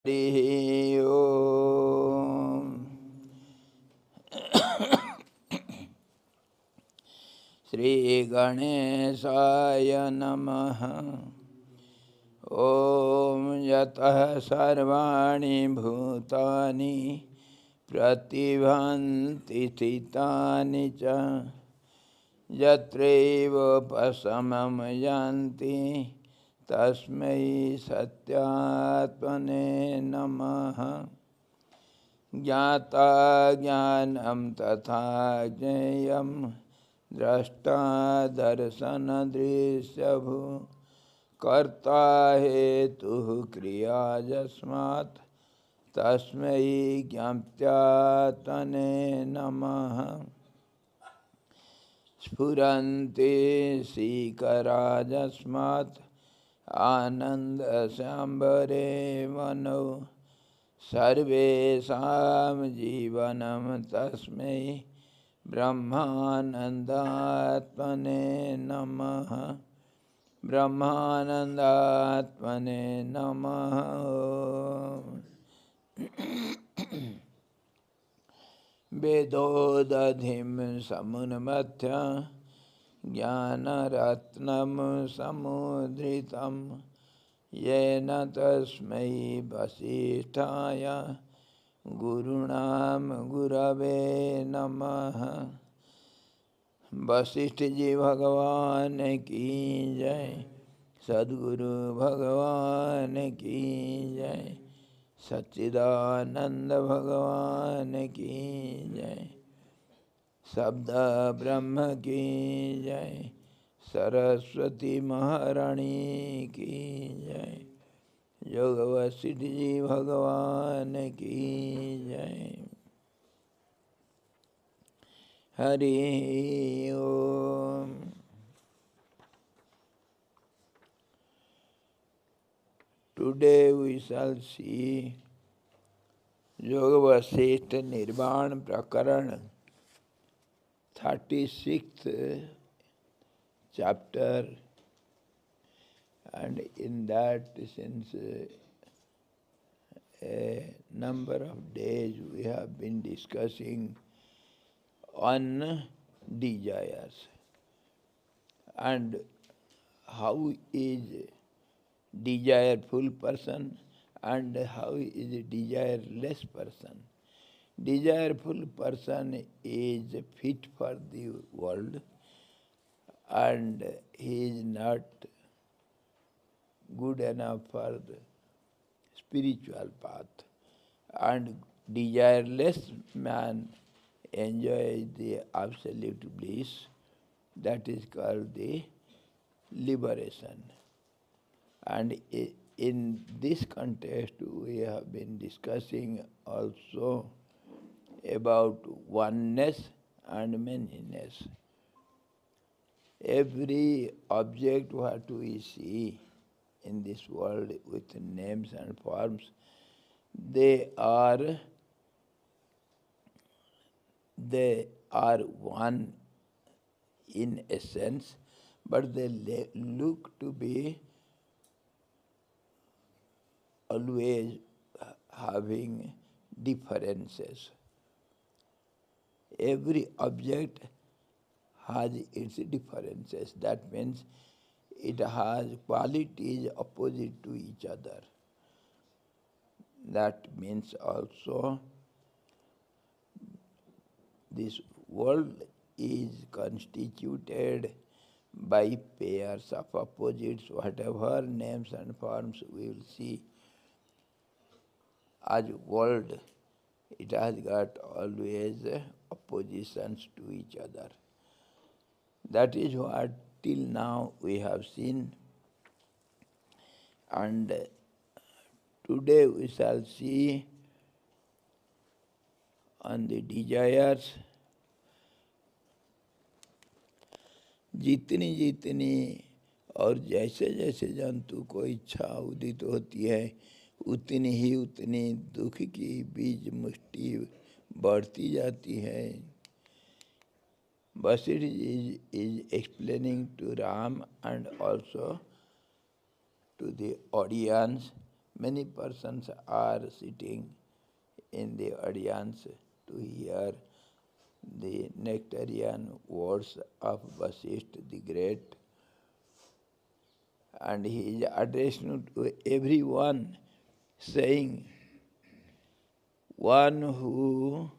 हरि ओम। श्री गणेशाय नमः। ओम यतः सर्वाणि भूतानि प्रतिभान्ति स्थितानि च यत्रैवोपशमं यान्ति तस्मै सत्यात्मने नमः। ज्ञाता ज्ञानं तथा ज्ञेयं द्रष्टा दर्शनदृश्यभू कर्ता हेतुः क्रिया यस्मात् तस्मै ज्ञात्यात्मने नमः। स्फुरन्ति सीकरा यस्मात् आनन्दसाम्बरे मनो सर्वेषां जीवनं तस्मै ब्रह्मानन्दात्मने नमः। ब्रह्मानन्दात्मने नमः। वेदोदधिं समुन्मथ्य ज्ञानरत्नं समुद्रितं येन तस्मै वसिष्ठाय गुरुणां गुरवे नमः। वशिष्ठ जी भगवान की जय। सद्गुरु भगवान की जय। सच्चिदानंद भगवान की जय। शब्द ब्रह्म की जय। सरस्वती महारानी की जय। योग वशिष्ठ जी भगवान की जय। हरि ओम। Today we shall see Yoga Vasistha Nirvana Prakaran, 36th chapter, and in that, since a number of days we have been discussing on desires and how is desireful person and how is a desireless person. Desireful person is fit for the world and he is not good enough for the spiritual path. And desireless man enjoys the absolute bliss, that is called the liberation. And in this context, we have been discussing also about oneness and manyness. Every object what we see in this world with names and forms, they are one in essence, but they look to be always having differences. Every object has its differences. That means it has qualities opposite to each other. That means also this world is constituted by pairs of opposites, whatever names and forms we will see as world, it has got always oppositions to each other. That is what till now we have seen, and today we shall see on the desires. जितनी जितनी और जैसे जैसे जंतु को इच्छा उदित होती है उतनी ही उतनी दुख की बीज मुष्टि बढ़ती जाती है. Vasistha is explaining to Ram and also to the audience Many persons are sitting in the audience to hear the nectarian words of Vasistha the Great, and he is addressing to everyone, saying, one who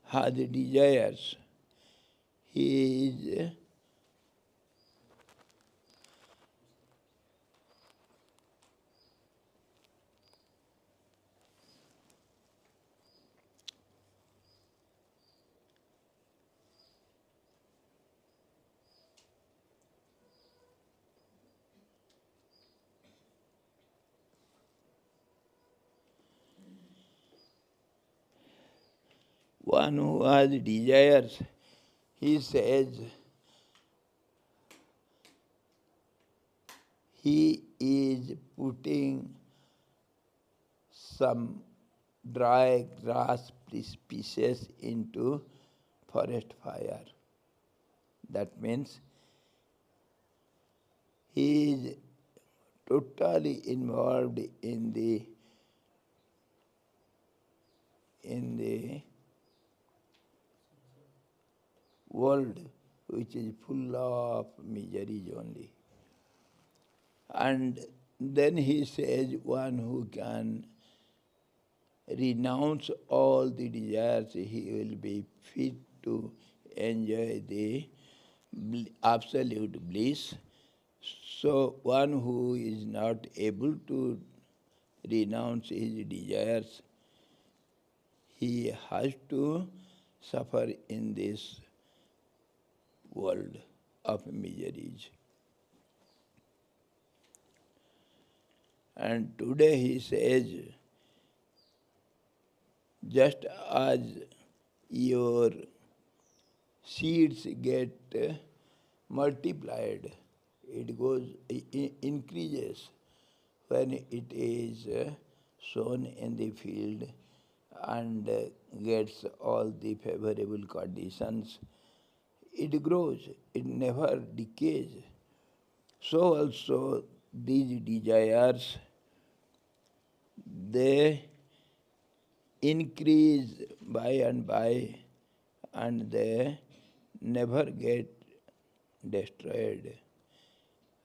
has desires, he is one who has desires. He says he is putting some dry grass pieces into forest fire. That means he is totally involved in the world which is full of miseries only. And then he says one who can renounce all the desires, he will be fit to enjoy the absolute bliss. So one who is not able to renounce his desires, he has to suffer in this world of miseries. And today he says, just as your seeds get multiplied, it goes, increases when it is sown in the field and gets all the favorable conditions. It grows, it never decays. So also these desires, they increase by and by, and they never get destroyed.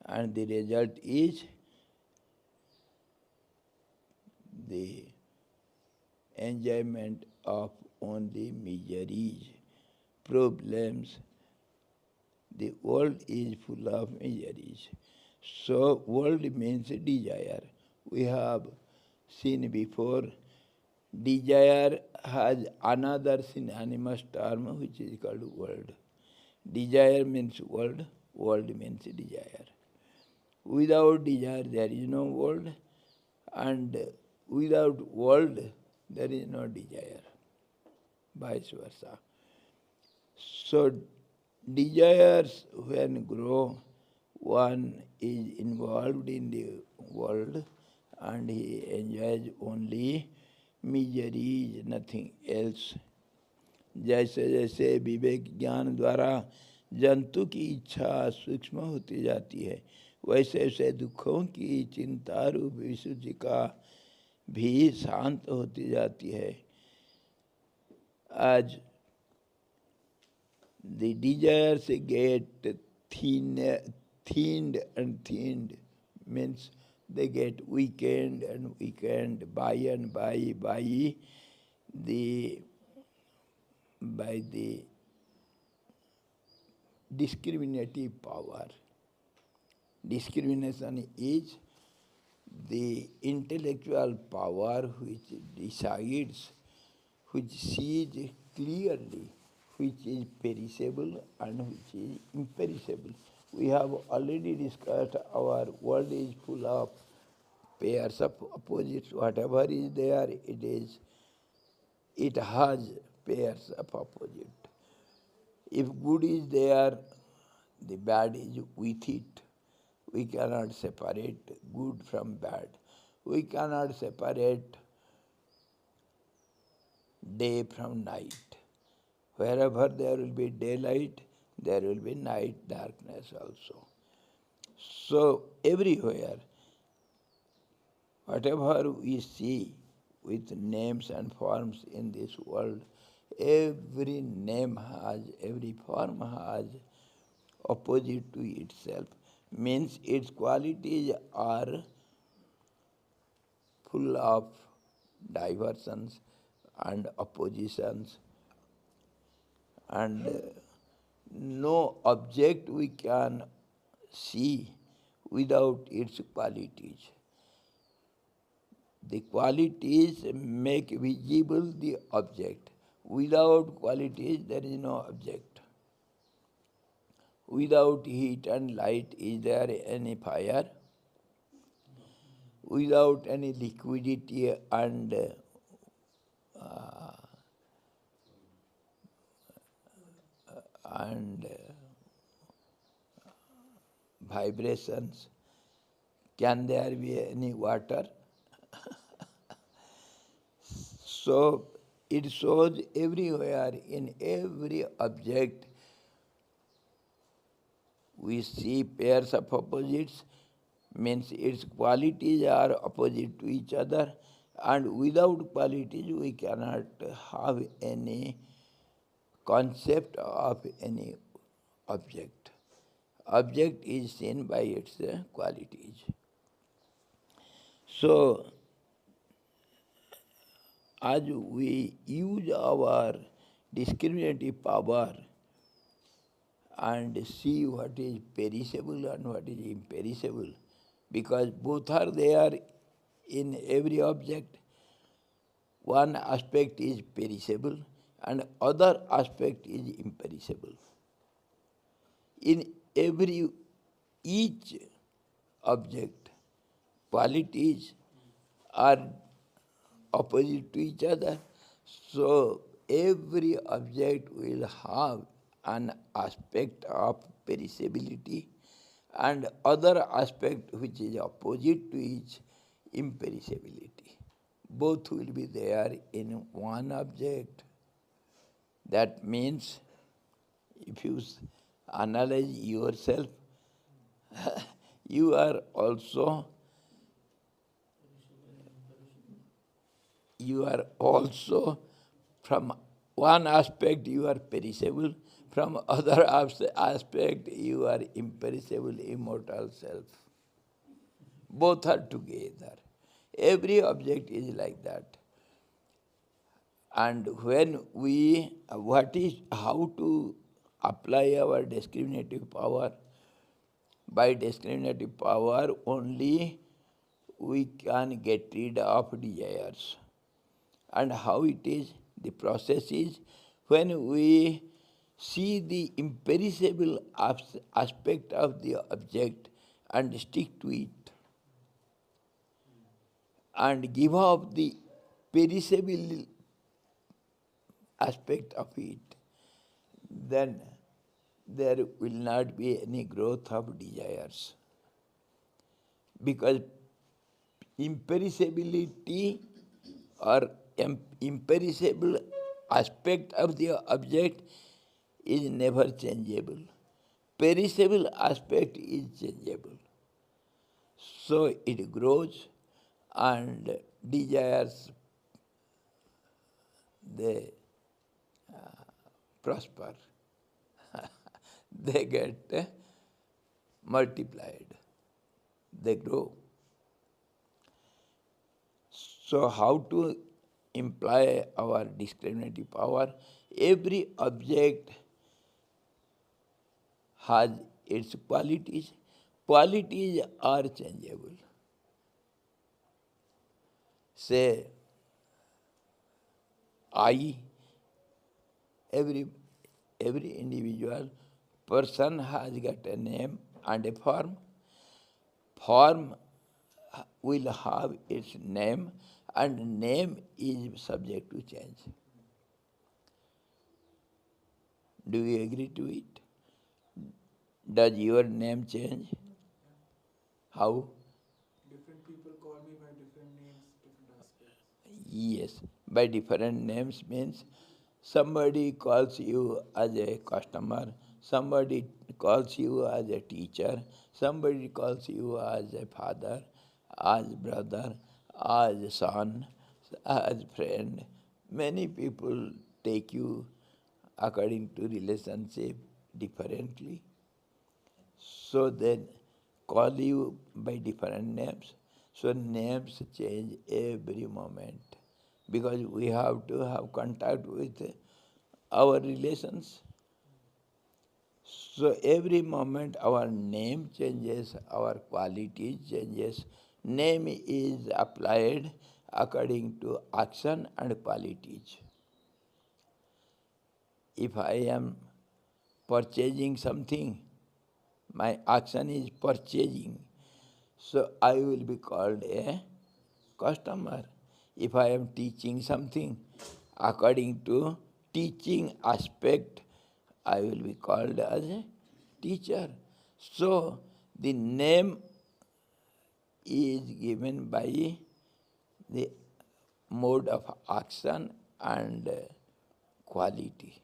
And the result is the enjoyment of only miseries, problems. The world is full of miseries. So world means desire. We have seen before, desire has another synonymous term which is called world. Desire means world, world means desire. Without desire there is no world, and without world there is no desire, vice versa. So desires when grow, one is involved in the world and he enjoys only miseries, nothing else. जैसे जैसे विवेक ज्ञान द्वारा जंतु की इच्छा सूक्ष्म होती जाती है, वैसे वैसे दुखों की चिंता रूप विशुद्धि का भी शांत होती जाती है. आज the desires get thinned and thinned, means they get weakened and weakened by and by the discriminative power. Discrimination is the intellectual power which decides, which sees clearly which is perishable and which is imperishable. We have already discussed our world is full of pairs of opposites. Whatever is there, it has pairs of opposite. If good is there, the bad is with it. We cannot separate good from bad. We cannot separate day from night. Wherever there will be daylight, there will be night darkness also. So everywhere whatever we see with names and forms in this world, every name has, every form has opposite to itself. Means its qualities are full of diversions and oppositions, and no object we can see without its qualities. The qualities make visible the object. Without qualities, there is no object. Without heat and light, is there any fire? Without any liquidity and and vibrations, can there be any water? So it shows everywhere, in every object, we see pairs of opposites, means its qualities are opposite to each other, and without qualities we cannot have any concept of any object. Object is seen by its qualities. So, as we use our discriminative power and see what is perishable and what is imperishable, because both are there in every object. One aspect is perishable and other aspect is imperishable. In each object, qualities are opposite to each other. So every object will have an aspect of perishability and other aspect which is opposite to its imperishability. Both will be there in one object. That means if you analyze yourself, you are also from one aspect you are perishable, from other aspect you are imperishable, immortal self. Both are together. Every object is like that. And when how to apply our discriminative power? By discriminative power only we can get rid of desires. And how it is? The process is when we see the imperishable aspect of the object and stick to it, and give up the perishable aspect of it, then there will not be any growth of desires. Because imperishability or imperishable aspect of the object is never changeable. Perishable aspect is changeable. So it grows and desires, they prosper. They get multiplied. They grow. So how to imply our discriminative power? Every object has its qualities. Qualities are changeable. Say, I, every individual person has got a name and a form. Form will have its name, and name is subject to change. Do you agree to it? Does your name change? How? Different people call me by different names, different aspects. Yes, by different names means somebody calls you as a customer, somebody calls you as a teacher, somebody calls you as a father, as brother, as son, as friend. Many people take you according to relationship differently. So they call you by different names. So names change every moment because we have to have contact with our relations. So every moment our name changes, our quality changes. Name is applied according to action and qualities. If I am purchasing something, my action is purchasing. So I will be called a customer. If I am teaching something, according to teaching aspect, I will be called as a teacher. So the name is given by the mode of action and quality.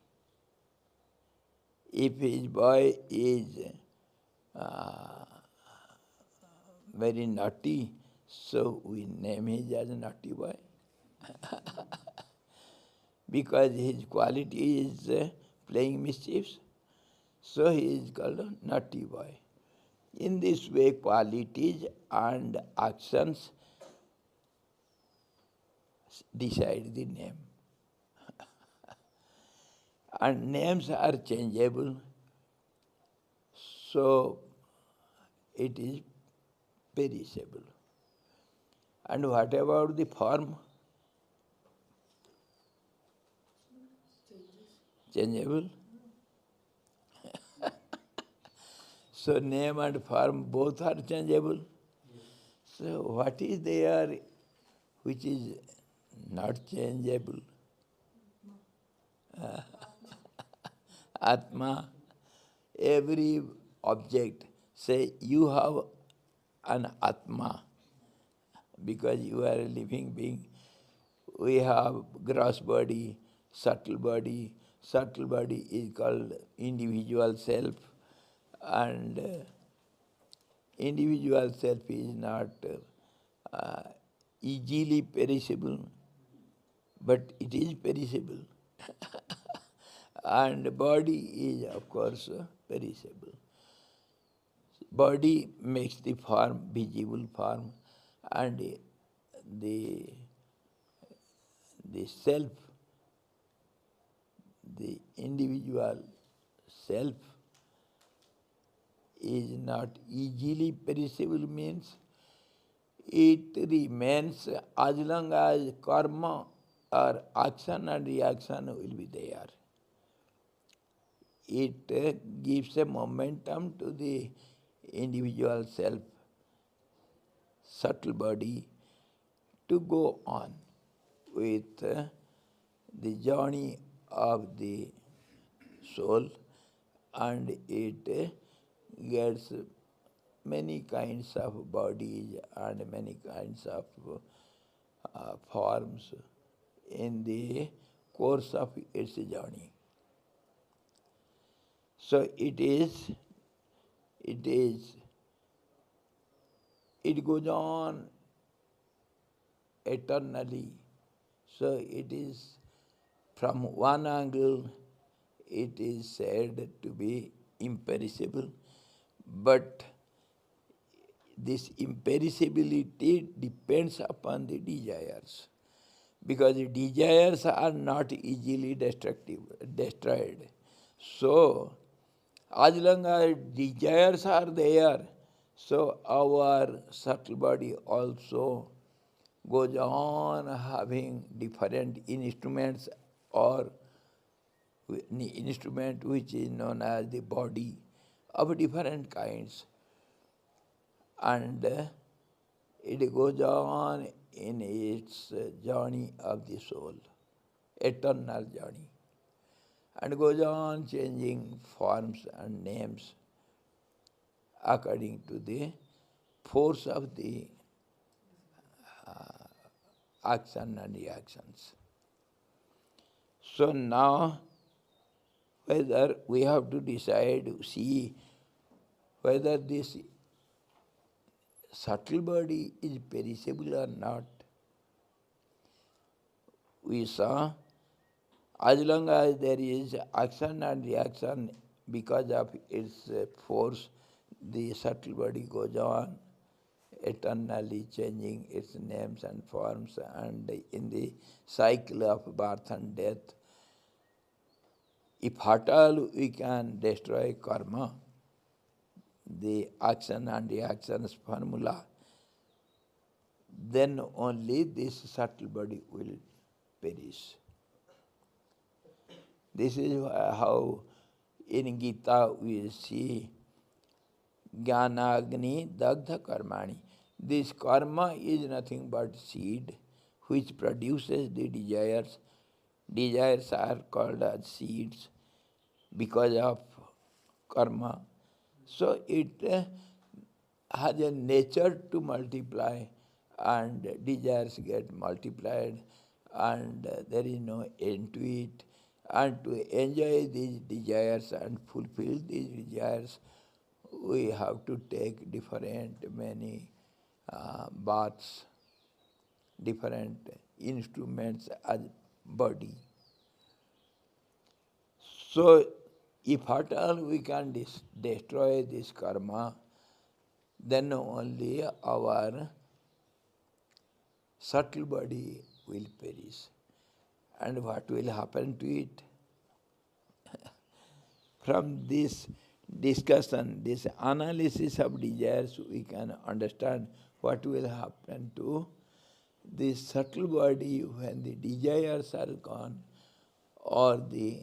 If his boy is uh, very naughty, so we name him as a naughty boy. Because his quality is playing mischiefs, so he is called a naughty boy. In this way, qualities and actions decide the name. And names are changeable, so it is perishable. And what about the form? Changeable. So name and form both are changeable. So what is there which is not changeable? Atma. Every object, say you have an Atma because you are a living being. We have gross body, subtle body. Subtle body is called individual self, and individual self is not easily perishable, but it is perishable. And body is, of course, perishable. Body makes the form, visible form, and the self, the individual self is not easily perishable, means it remains as long as karma or action and reaction will be there. It gives a momentum to the individual self, subtle body, to go on with the journey of the soul, and it gets many kinds of bodies and many kinds of forms in the course of its journey. So it goes on eternally. So it is, from one angle, it is said to be imperishable, but this imperishability depends upon the desires, because the desires are not easily destroyed. So, as long as desires are there, so our subtle body also goes on having different instruments, or instrument which is known as the body, of different kinds. And it goes on in its journey of the soul, eternal journey, and goes on changing forms and names according to the force of the action and reactions. So now, whether we have to decide, see whether this subtle body is perishable or not. we saw, as long as there is action and reaction because of its force, the subtle body goes on eternally changing its names and forms, and in the cycle of birth and death. If at all we can destroy karma, the action and reactions formula, then only this subtle body will perish. This is how in Gita we see Jnanagni Dagdha Karmani. This karma is nothing but seed which produces the desires. Desires are called as seeds because of karma. So it has a nature to multiply, and desires get multiplied, and there is no end to it. And to enjoy these desires and fulfill these desires, we have to take many baths, different instruments as body. So, if at all we can destroy this karma, then only our subtle body will perish. And what will happen to it? From this discussion, this analysis of desires, we can understand what will happen to this subtle body when the desires are gone, or the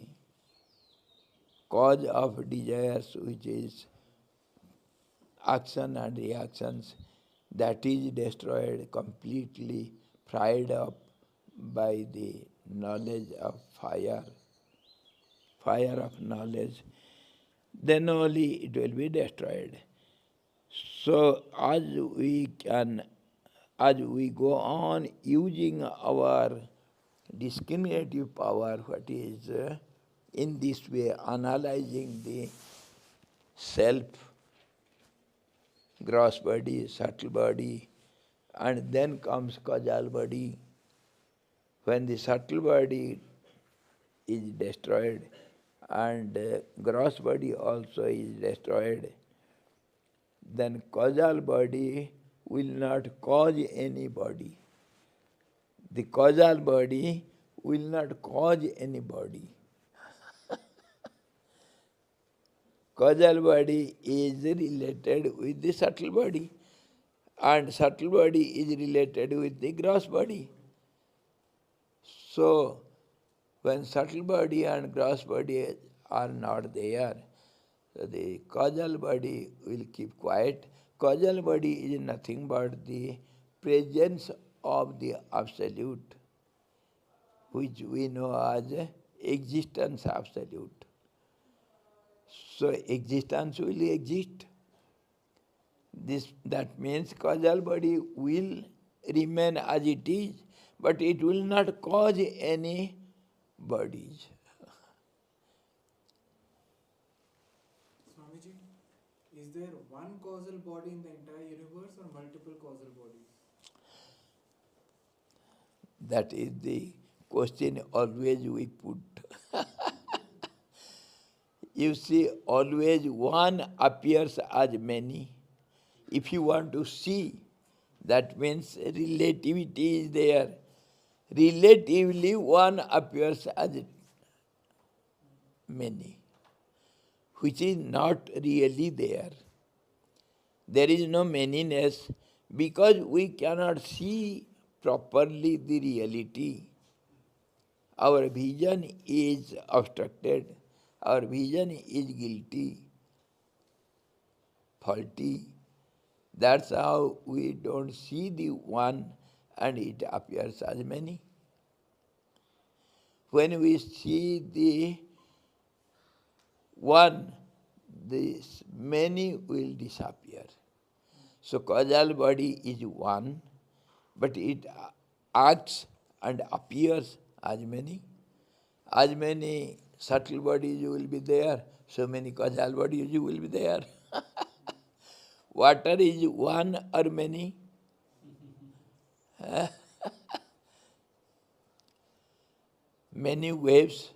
cause of desires, which is action and reactions, that is destroyed completely, fried up by the knowledge of fire of knowledge, then only it will be destroyed. So as we go on using our discriminative power, what is in this way analyzing the self, gross body, subtle body, and then comes causal body. When the subtle body is destroyed and gross body also is destroyed, then causal body will not cause any body. The causal body will not cause any body. Causal body is related with the subtle body, and subtle body is related with the gross body. So, when subtle body and gross body are not there, so the causal body will keep quiet. Causal body is nothing but the presence of the Absolute, which we know as existence absolute. So existence will exist. That means causal body will remain as it is, but it will not cause any bodies. Swamiji, is there one causal body in the entire universe or multiple causal bodies? That is the question always we put. You see, always one appears as many. If you want to see, that means relativity is there. Relatively, one appears as many, which is not really there. There is no manyness because we cannot see properly the reality. Our vision is obstructed. Our vision is guilty, faulty. That's how we don't see the one and it appears as many. When we see the one, this many will disappear. So causal body is one, but it acts and appears as many. As many subtle bodies will be there, so many causal bodies will be there. Water is one or many? many waves,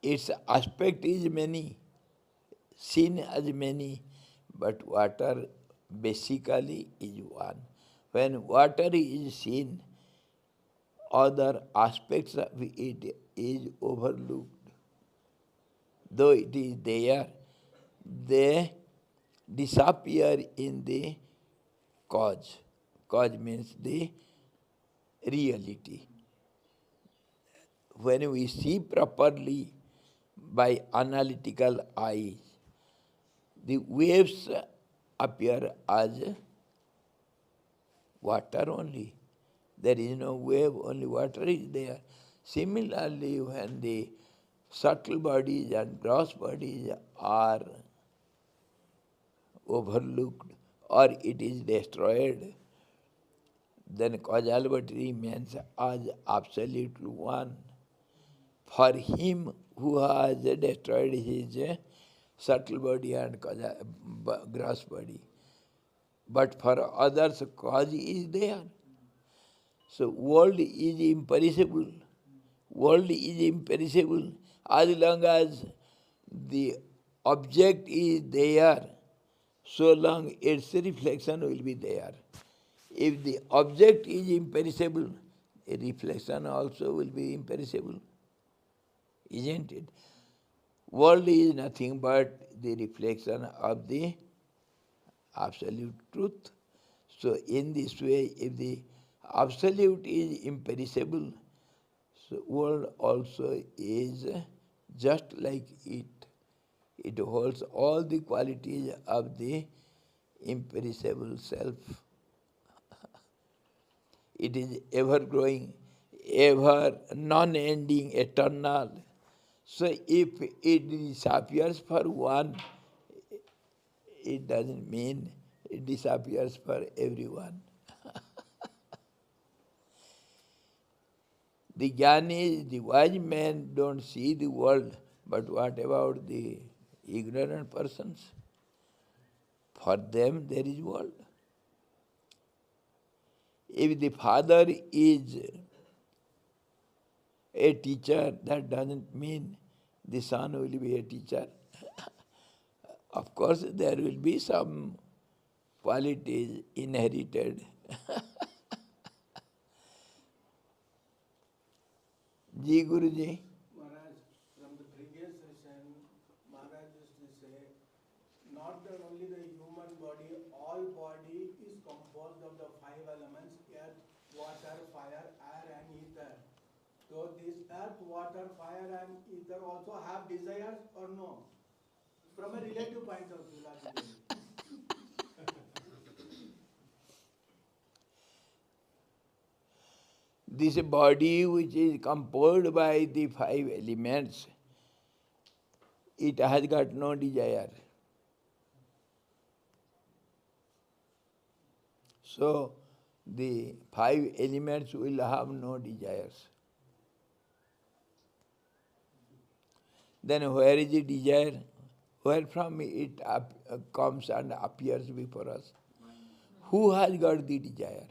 its aspect is many, seen as many, but water basically is one. When water is seen, other aspects of it is overlooked. Though it is there, they disappear in the cause. Cause means the reality. When we see properly by analytical eyes, the waves appear as water only. There is no wave, only water is there. Similarly, when the subtle bodies and gross bodies are overlooked or it is destroyed, then causality remains as absolutely one. For him who has destroyed his subtle body and gross body, but for others cause is there. So world is imperishable. World is imperishable as long as the object is there, so long its reflection will be there. If the object is imperishable, a reflection also will be imperishable, isn't it? World is nothing but the reflection of the absolute truth. So in this way, if the absolute is imperishable, so world also is just like it. It holds all the qualities of the imperishable self. It is ever growing, ever non-ending, eternal. So if it disappears for one, it doesn't mean it disappears for everyone. The jnanis, the wise men don't see the world, but what about the ignorant persons? For them there is world. If the father is a teacher, that doesn't mean the son will be a teacher. Of course, there will be some qualities inherited. Ji Guruji. Maharaj, from the previous session, Maharaj used to say, not that only the human body, all body is composed of the five elements, earth, water, fire, air and ether. So this earth, water, fire and ether also have desires or no? From a relative point of view, logically. This body which is composed by the five elements, it has got no desire. So the five elements will have no desires. Then where is the desire? Where from it comes and appears before us? Who has got the desire?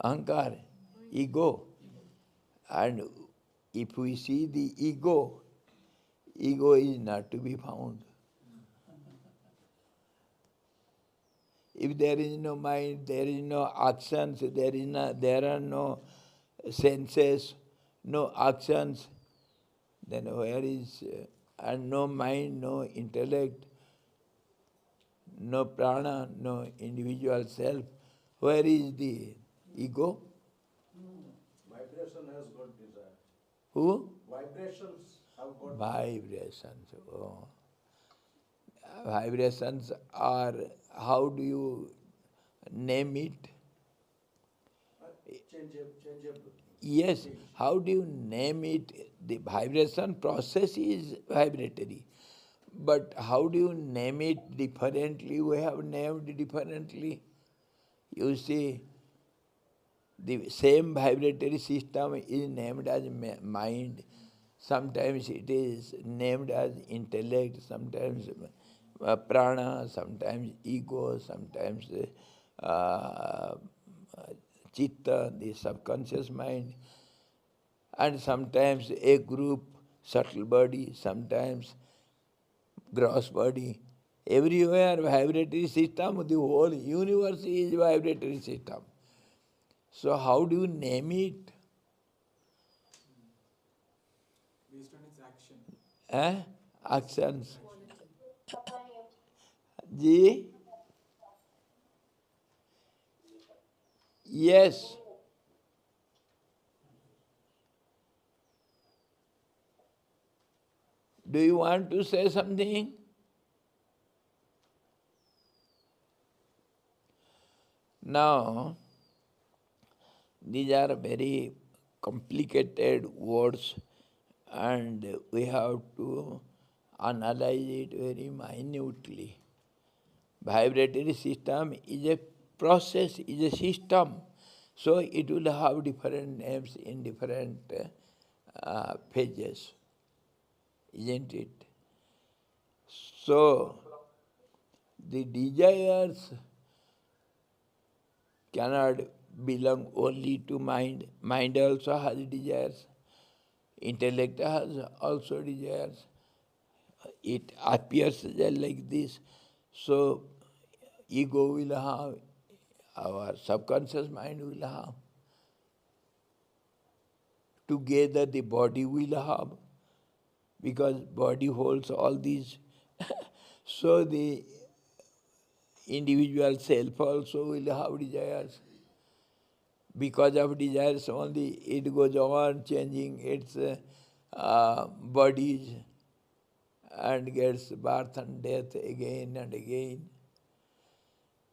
Ahankar, ego. And if we see the ego, ego is not to be found. If there is no mind, there is no actions, there are no senses, no actions, then where is, and no mind, no intellect, no prana, no individual self, where is the ego? Vibration has got desire. Who? Vibrations have got Vibrations. Oh. Vibrations are, how do you name it? changeable. Yes, how do you name it? The vibration process is vibratory. But how do you name it differently? We have named differently. You see, the same vibratory system is named as mind. Sometimes it is named as intellect, sometimes prana, sometimes ego, sometimes chitta, the subconscious mind, and sometimes a group, subtle body, sometimes gross body. Everywhere vibratory system, the whole universe is vibratory system. So how do you name it? Based on its action. Eh? Actions. Ji? Yes. Do you want to say something? Now, these are very complicated words and we have to analyze it very minutely. Vibratory system is a process, is a system. So it will have different names in different phases, isn't it? So the desires cannot belong only to mind. Mind also has desires. Intellect has also desires. It appears just like this. So ego will have, our subconscious mind will have. Together the body will have, because body holds all these. So the individual self also will have desires. Because of desires only, it goes on changing its bodies and gets birth and death again and again.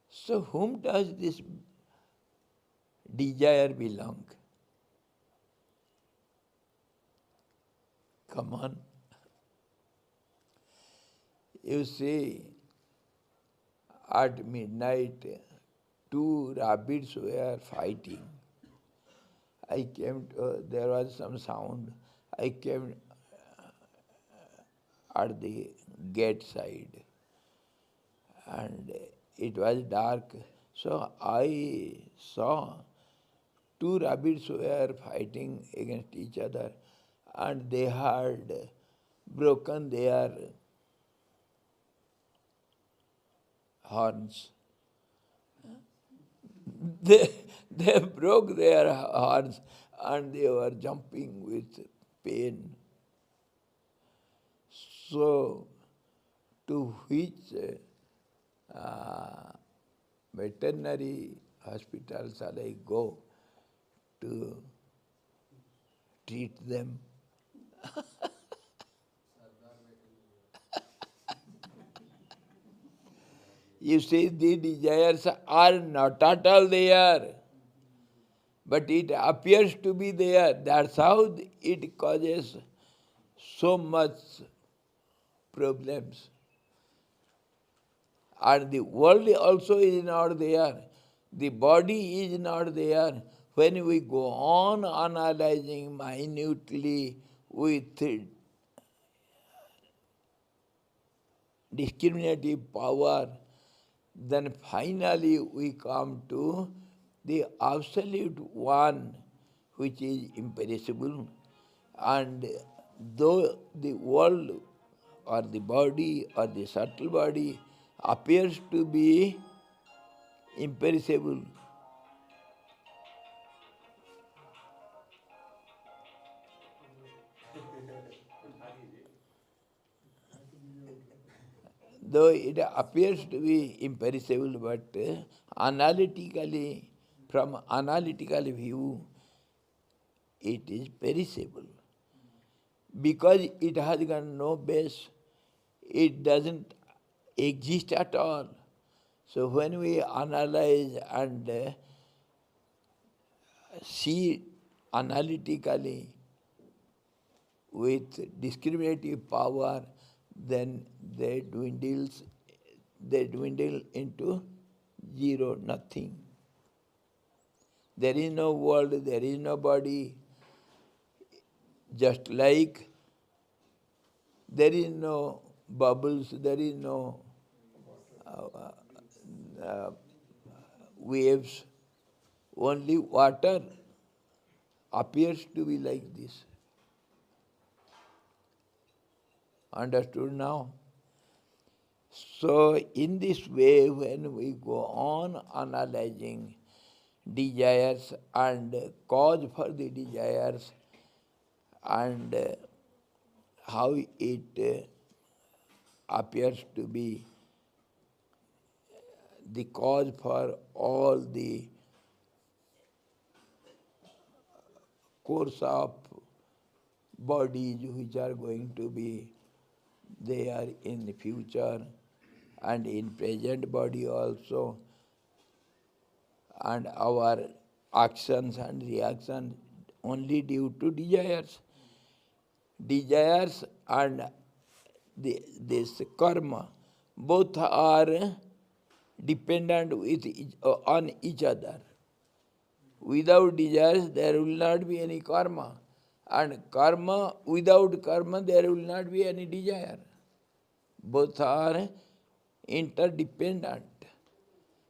So whom does this desire belong? Come on. You see, at midnight, two rabbits were fighting. I came to, there was some sound. I came at the gate side and it was dark. So I saw two rabbits were fighting against each other and they had broken their horns. They broke their horns and they were jumping with pain. So, to which veterinary hospital shall I go to treat them? You see, the desires are not at all there, but it appears to be there. That's how it causes so much problems. And the world also is not there. The body is not there. When we go on analyzing minutely with discriminative power, then finally we come to the absolute one, which is imperishable. And though the world or the body or the subtle body appears to be imperishable, though it appears to be imperishable, but analytically, from analytical view, it is perishable. Because it has got no base, it doesn't exist at all. So when we analyze and see analytically with discriminative power, then they dwindle into zero, nothing. There is no world, there is no body, just like there is no bubbles, there is no waves. only water appears to be like this. Understood now? So in this way, when we go on analyzing desires and cause for the desires and how it appears to be the cause for all the course of bodies which are going to be there in the future and in present body also, and our actions and reactions only due to desires. Desires and this karma, both are dependent on each other. Without desires, there will not be any karma. And karma, without karma, there will not be any desire. Both are interdependent.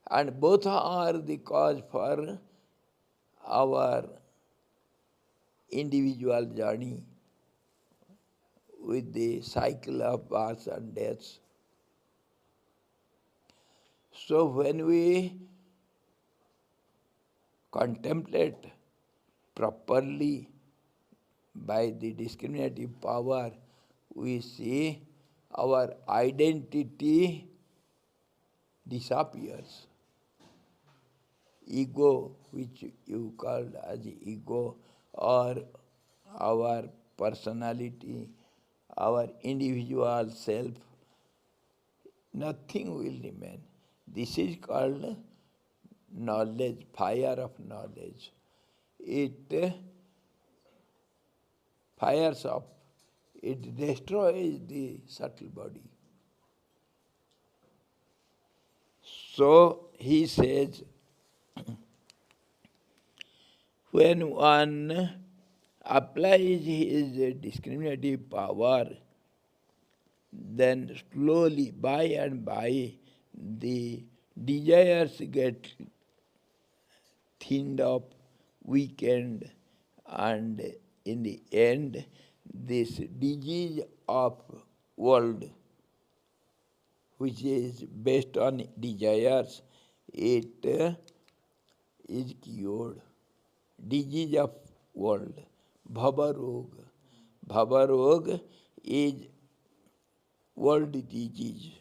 And both are the cause for our individual journey with the cycle of births and deaths. So when we contemplate properly by the discriminative power, we see our identity disappears. Ego, which you called as ego, or our personality, our individual self, nothing will remain. This is called knowledge, fire of knowledge. It fires up, it destroys the subtle body. So he says, when one applies his discriminative power, then slowly, by and by, the desires get thinned up, weakened, and in the end, this disease of world, which is based on desires, it is cured. Disease of world, Bhava Roga. Bhava Roga is world disease.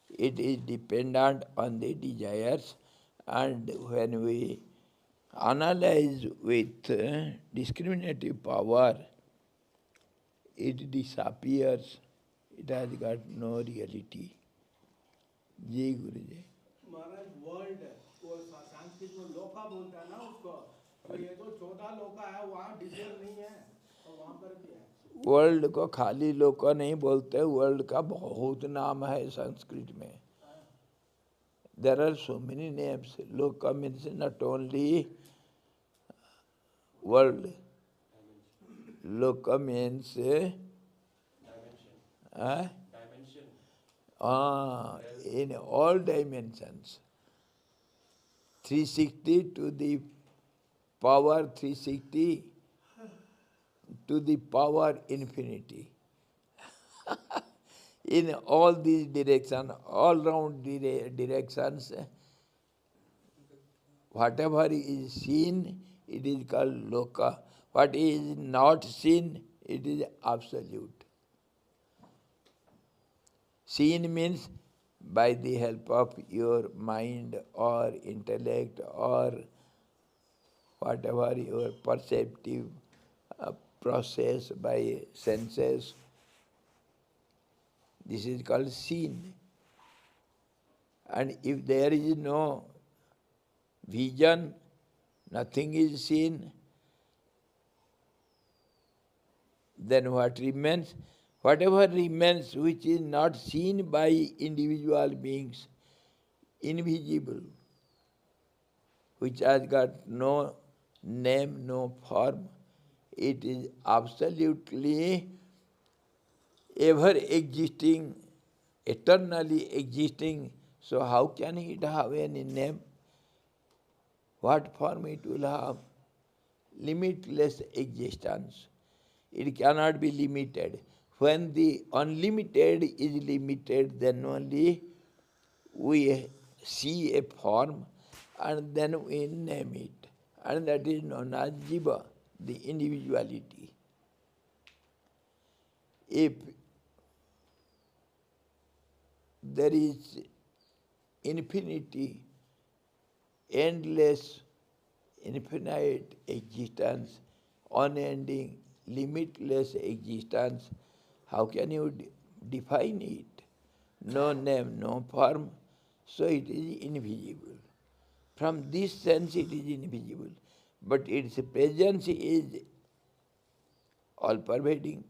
It is dependent on the desires, and when we analyze with discriminative power, it disappears. It has got no reality. Jai Guruji. Maharaj world वो संस्कृत में लोका बोलता है ना उसको, तो ये जो 14 लोका है वहाँ डिटेल नहीं है और वहाँ पर भी है। वर्ल्ड को खाली लोका नहीं बोलते, वर्ल्ड का बहुत नाम है संस्कृत में. There are so many names. Loka means not only world. Loka means in all dimensions. 360 to the power 360 to the power infinity. In all these directions, all round directions, whatever is seen, it is called loka. What is not seen, it is absolute. Seen means by the help of your mind or intellect or whatever your perceptive process by senses. This is called seen. And if there is no vision, nothing is seen, then what remains? Whatever remains which is not seen by individual beings, invisible, which has got no name, no form, it is absolutely ever existing, eternally existing. So how can it have any name? What form it will have? Limitless existence. It cannot be limited. When the unlimited is limited, then only we see a form and then we name it. And that is known as jiva, the individuality. If there is infinity, endless, infinite existence, unending, limitless existence, how can you define it? No name, no form, so it is invisible. From this sense it is invisible, but its presence is all-pervading,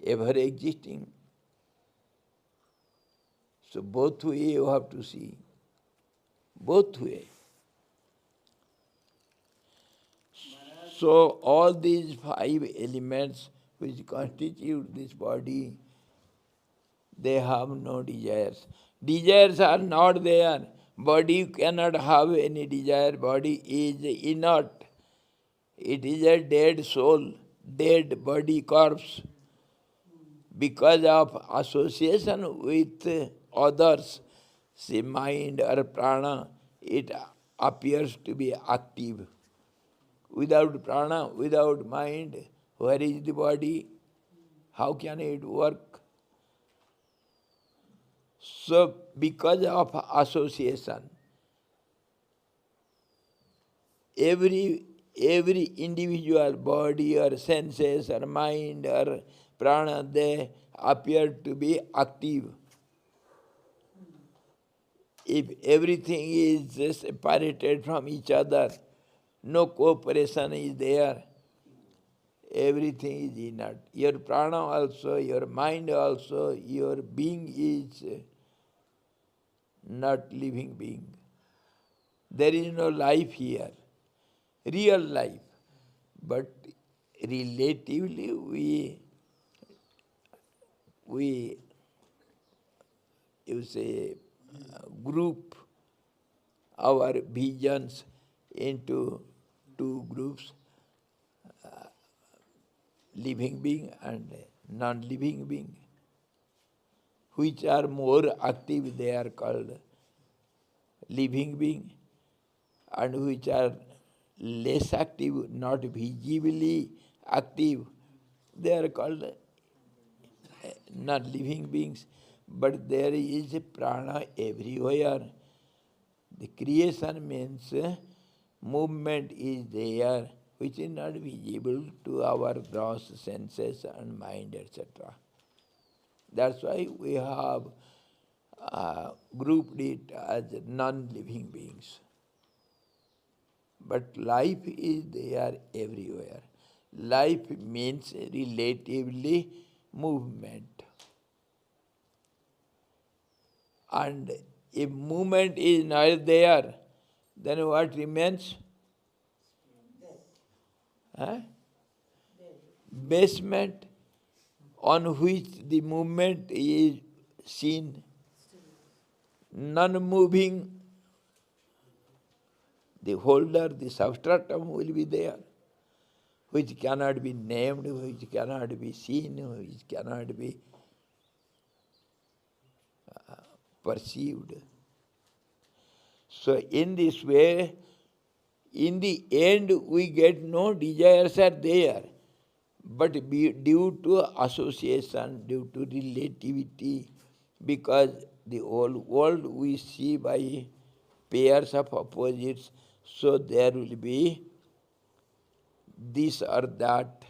ever-existing. So both way you have to see, both way. So all these five elements which constitute this body, they have no desires. Desires are not there. Body cannot have any desire. Body is inert. It is a dead soul, dead body corpse. Because of association with others, say mind or prana, it appears to be active. Without prana, without mind, where is the body? How can it work? So, because of association, every individual body or senses or mind or prana, they appear to be active. If everything is separated from each other, no cooperation is there, everything is inert. Your prana also, your mind also, your being is not living being. There is no life here, real life. But relatively we you say, group our visions into two groups, living being and non-living being. Which are more active, they are called living being, and which are less active, not visibly active, they are called not living beings. But there is a prana everywhere. The creation means movement is there, which is not visible to our gross senses and mind, etc. That's why we have grouped it as non-living beings. But life is there everywhere. Life means relatively movement. And if movement is not there, then what remains? Huh? Basement on which the movement is seen. Non-moving, the holder, the substratum will be there, which cannot be named, which cannot be seen, which cannot be perceived. So in this way, in the end we get no desires are there, but due to association, due to relativity, because the whole world we see by pairs of opposites, so there will be this or that.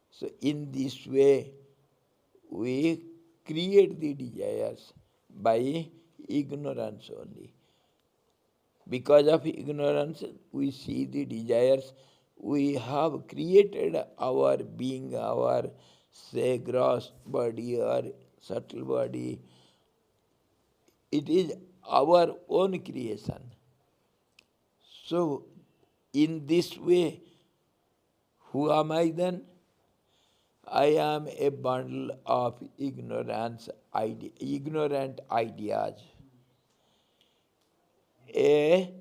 So in this way, we create the desires by ignorance only. Because of ignorance, we see the desires. We have created our being, our, say, gross body or subtle body. It is our own creation. So, in this way, who am I then? I am a bundle of ignorant ideas. A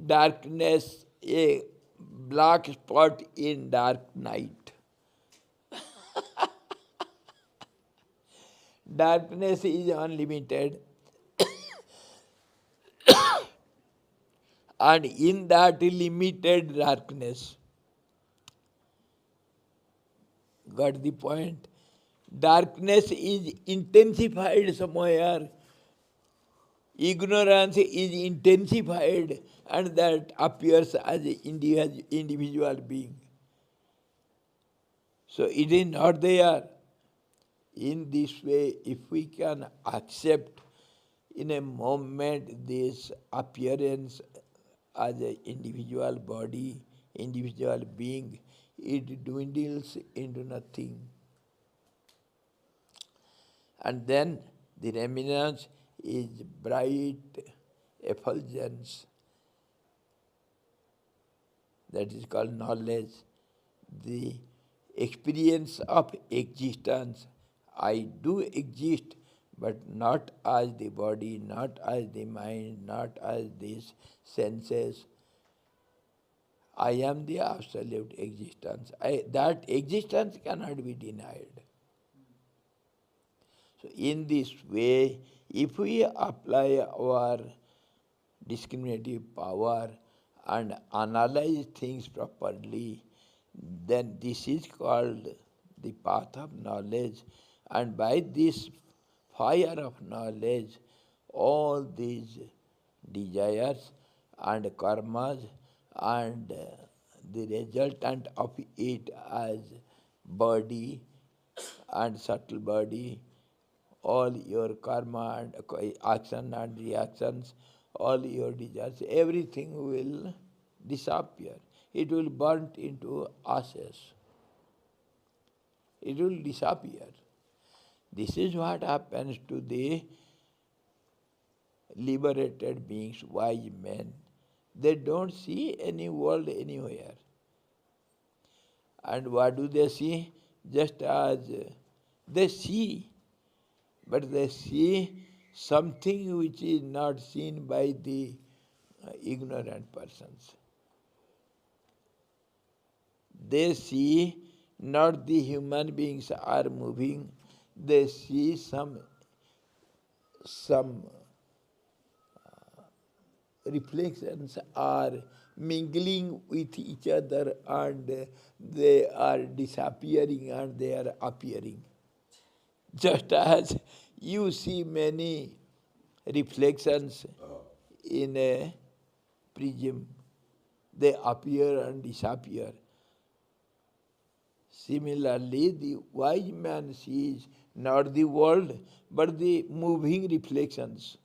darkness, a black spot in dark night. Darkness is unlimited, and in that limited darkness, got the point? Darkness is intensified somewhere, ignorance is intensified, and that appears as an individual being. So it is not there. In this way, if we can accept in a moment this appearance as an individual body, individual being, it dwindles into nothing. And then the remnants is bright effulgence. That is called knowledge. The experience of existence. I do exist, but not as the body, not as the mind, not as these senses. I am the absolute existence. That existence cannot be denied. So in this way, if we apply our discriminative power and analyze things properly, then this is called the path of knowledge. And by this fire of knowledge, all these desires and karmas and the resultant of it as body and subtle body, all your karma and action and reactions, all your desires, everything will disappear. It will burn into ashes. It will disappear. This is what happens to the liberated beings, wise men. They don't see any world anywhere. And what do they see? Just as they see, but they see something which is not seen by the ignorant persons. They see not the human beings are moving, they see some reflections are mingling with each other, and they are disappearing and they are appearing. Just as you see many reflections in a prism, they appear and disappear. Similarly, the wise man sees not the world, but the moving reflections,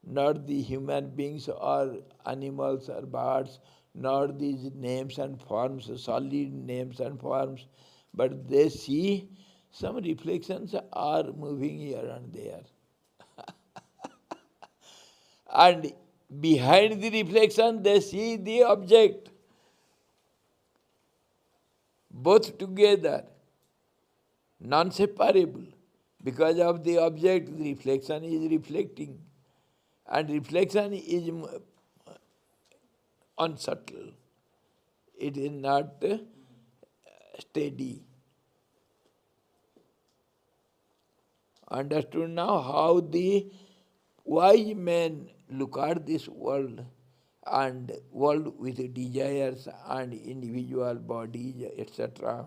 not the human beings or animals or birds, not these names and forms, solid names and forms, but they see some reflections are moving here and there. And behind the reflection, they see the object. Both together, non-separable. Because of the object, the reflection is reflecting. And reflection is unsubtle. It is not steady. Understood now how the wise men look at this world, and world with desires and individual bodies, etc.,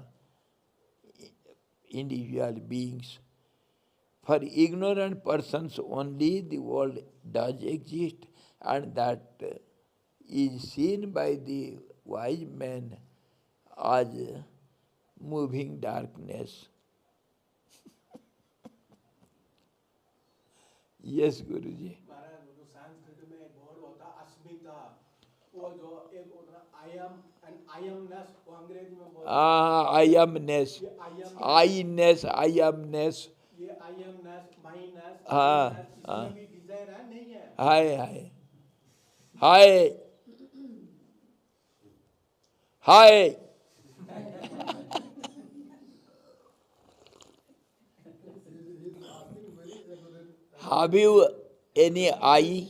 individual beings. For ignorant persons only the world does exist, and that is seen by the wise men as moving darkness. Yes, Guruji. महाराज वो संस्कृत में एक word होता अस्मिता, वो जो एक होता I am and I MNIST, वो अंग्रेजी में बोलते हैं I amness. I amness. ये आई एमनेस, माइनेस, हाँ, इसमें भी डिजायर है नहीं है? Hi. Hi. Have you any I?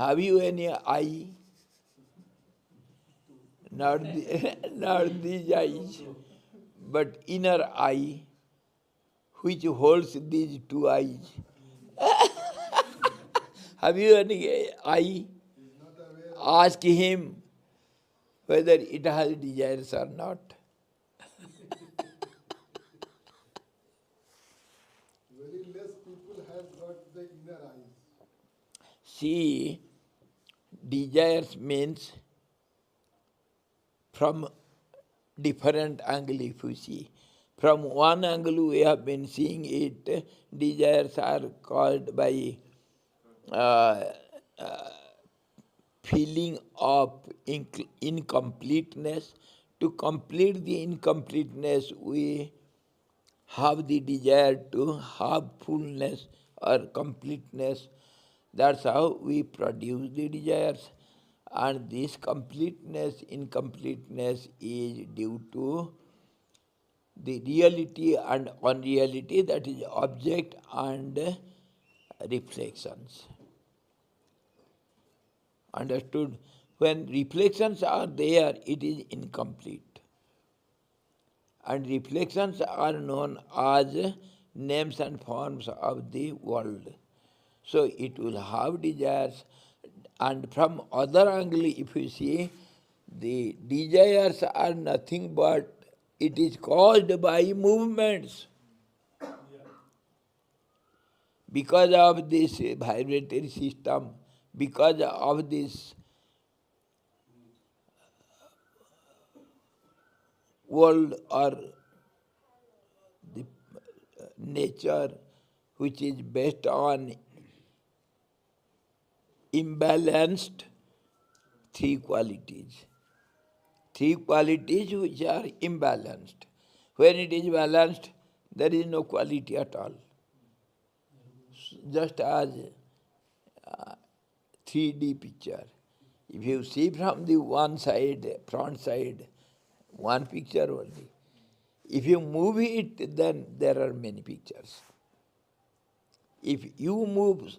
Have you any eye? Not, not these eyes, but inner eye, which holds these two eyes. Have you any eye? Ask him whether it has desires or not. Very less people has got the inner eyes. See, desires means from different angle if you see. From one angle we have been seeing it, desires are caused by uh, feeling of incompleteness. To complete the incompleteness, we have the desire to have fullness or completeness. That's how we produce the desires. And this completeness, incompleteness is due to the reality and unreality, that is object and reflections. Understood? When reflections are there, it is incomplete. And reflections are known as names and forms of the world. So it will have desires, and from other angle if you see, the desires are nothing but it is caused by movements. Because of this vibratory system, because of this world or the nature which is based on imbalanced three qualities. Three qualities which are imbalanced. When it is balanced, there is no quality at all. Just as 3D picture. If you see from the one side, front side, one picture only. If you move it, then there are many pictures. If you move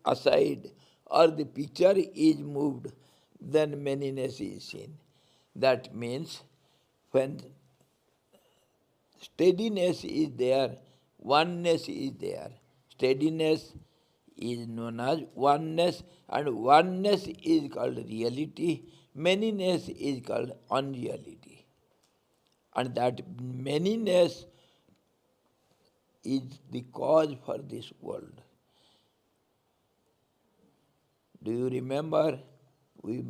aside, or the picture is moved, then manyness is seen. That means when steadiness is there, oneness is there. Steadiness is known as oneness, and oneness is called reality. Manyness is called unreality. And that manyness is the cause for this world. Do you remember? We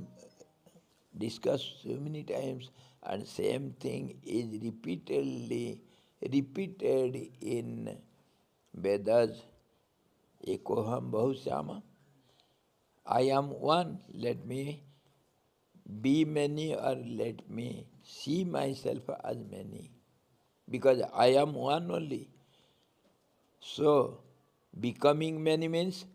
discussed so many times, and same thing is repeatedly repeated in Vedas. Ekoham Bahusyama. I am one, let me be many, or let me see myself as many. Because I am one only. So, becoming many means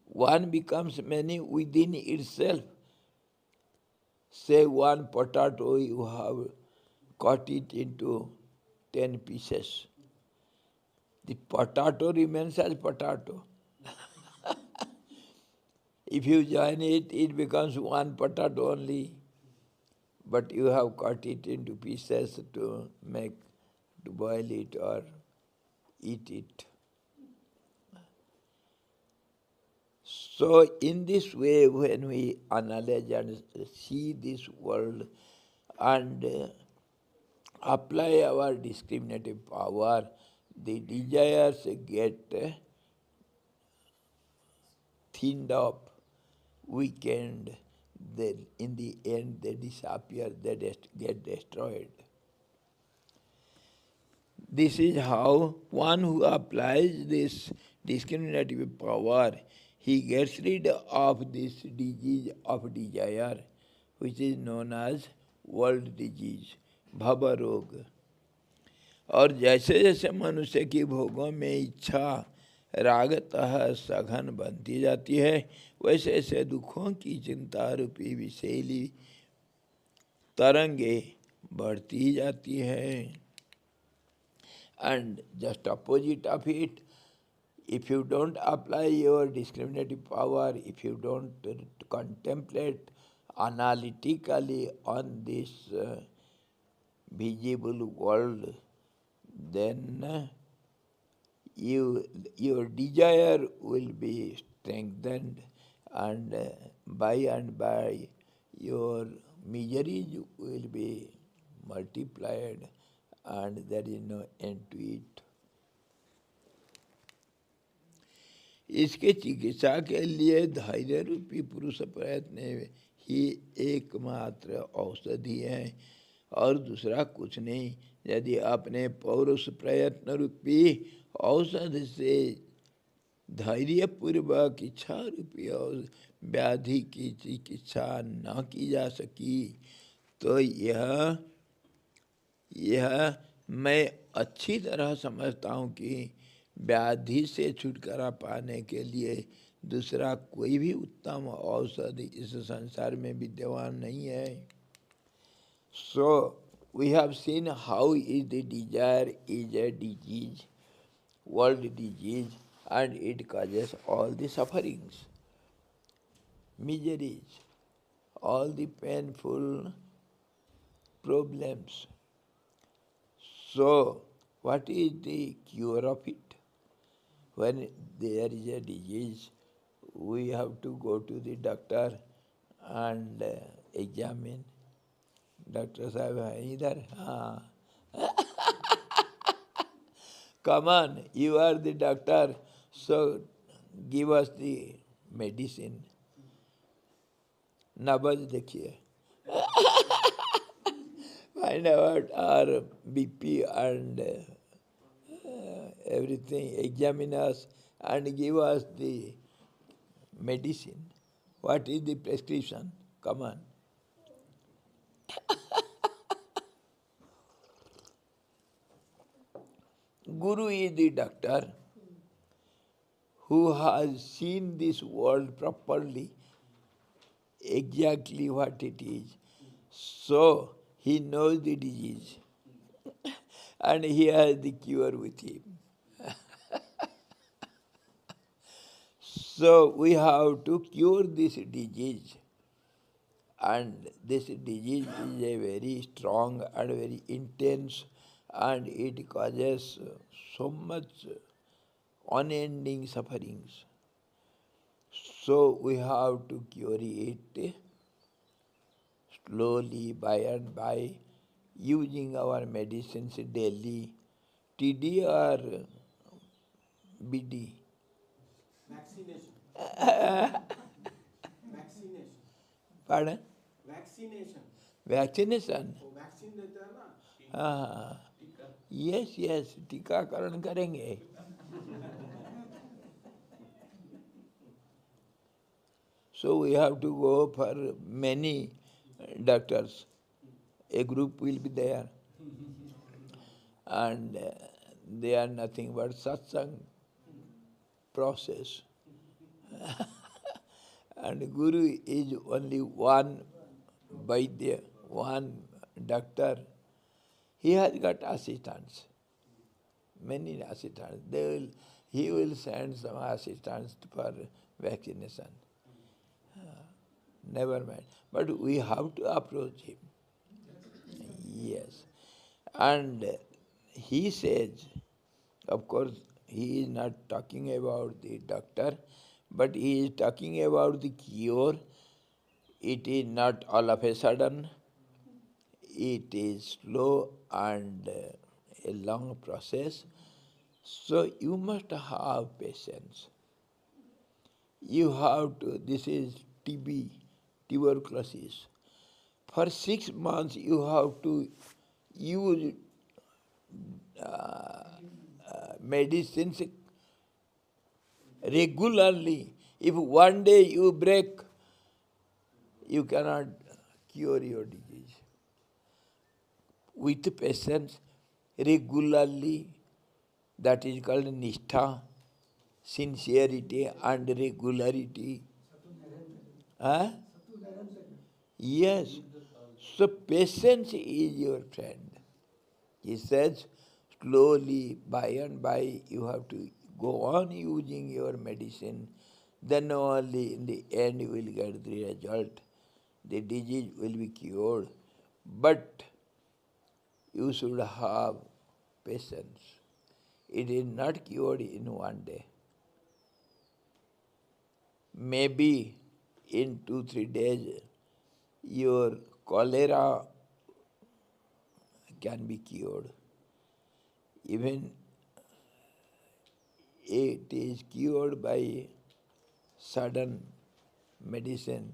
one becomes many within itself. Say one potato, you have cut it into 10 pieces. The potato remains as potato. If you join it, it becomes one potato only. But you have cut it into pieces to boil it or eat it. So in this way, when we analyze and see this world and apply our discriminative power, the desires get thinned up, weakened, then in the end they disappear, they get destroyed. This is how one who applies this discriminative power, he gets rid of this disease of desire, which is known as world disease, भव रोग. और जैसे जैसे मनुष्य की भोगों में इच्छा रागतः सघन बनती जाती है, वैसे ऐसे दुखों की चिंता रूपी विषैली तरंगे बढ़ती जाती है. And just opposite of it, If you don't apply your discriminative power, if you don't contemplate analytically on this visible world, then your desire will be strengthened, and by your miseries will be multiplied, and there is no end to it. इसके चिकित्सा के लिए धैर्य रूपी पुरुष प्रयत्न ही एकमात्र औषधि है और दूसरा कुछ नहीं। यदि अपने पौरुष प्रयत्न रूपी औषध से धैर्यपूर्वक इच्छा रूपी व्याधि की चिकित्सा न की जा सकी तो यह मैं अच्छी तरह समझता हूँ कि व्याधि से छुटकारा पाने के लिए दूसरा कोई भी उत्तम औषधि इस संसार में विद्यमान नहीं है। So we have seen how is the desire is a disease, world disease, and it causes all the sufferings, miseries, all the painful problems. So, what is the cure of it? When there is a disease, we have to go to the doctor and examine. Doctor Sahib hai idhar? Haan. Come on, you are the doctor, so give us the medicine. Nabaj dekhiye. Find out our BP and everything, examine us and give us the medicine. What is the prescription? Come on. Guru is the doctor who has seen this world properly, exactly what it is. So he knows the disease and he has the cure with him. So we have to cure this disease, and this disease is a very strong and very intense, and it causes so much unending sufferings. So we have to cure it slowly, by and by, using our medicines daily. TD or BD? Vaccination. Vaccination. Pardon? Vaccination. Vaccination? वो vaccine देते हैं ना, हाँ, yes, टीकाकरण करेंगे. So we have to go for many doctors. A group will be there, and they are nothing but satsang process. And Guru is only one Vaidya, one doctor. He has got assistants, many assistants. He will send some assistants for vaccination. Never mind. But we have to approach him. Yes. And he says, of course, he is not talking about the doctor, but he is talking about the cure. It is not all of a sudden. It is slow and a long process. So you must have patience. You have to, this is TB, tuberculosis. For 6 months you have to use medicines regularly. If one day you break, you cannot cure your disease. With patience, regularly, that is called nishtha, sincerity and regularity. Huh? Yes. So patience is your friend. He says, slowly, by and by, you have to go on using your medicine, then only in the end you will get the result. The disease will be cured. But you should have patience. It is not cured in one day. Maybe in 2-3 days your cholera can be cured. Even it is cured by sudden medicine,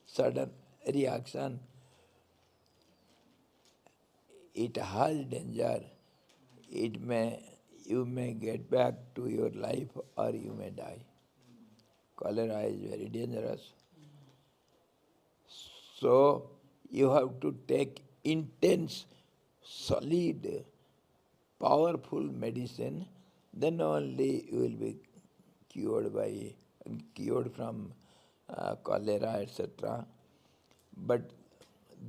sudden reaction. It has danger. You may get back to your life or you may die. Cholera is very dangerous. So you have to take intense, solid, powerful medicine, then only you will be cured from cholera, etc. But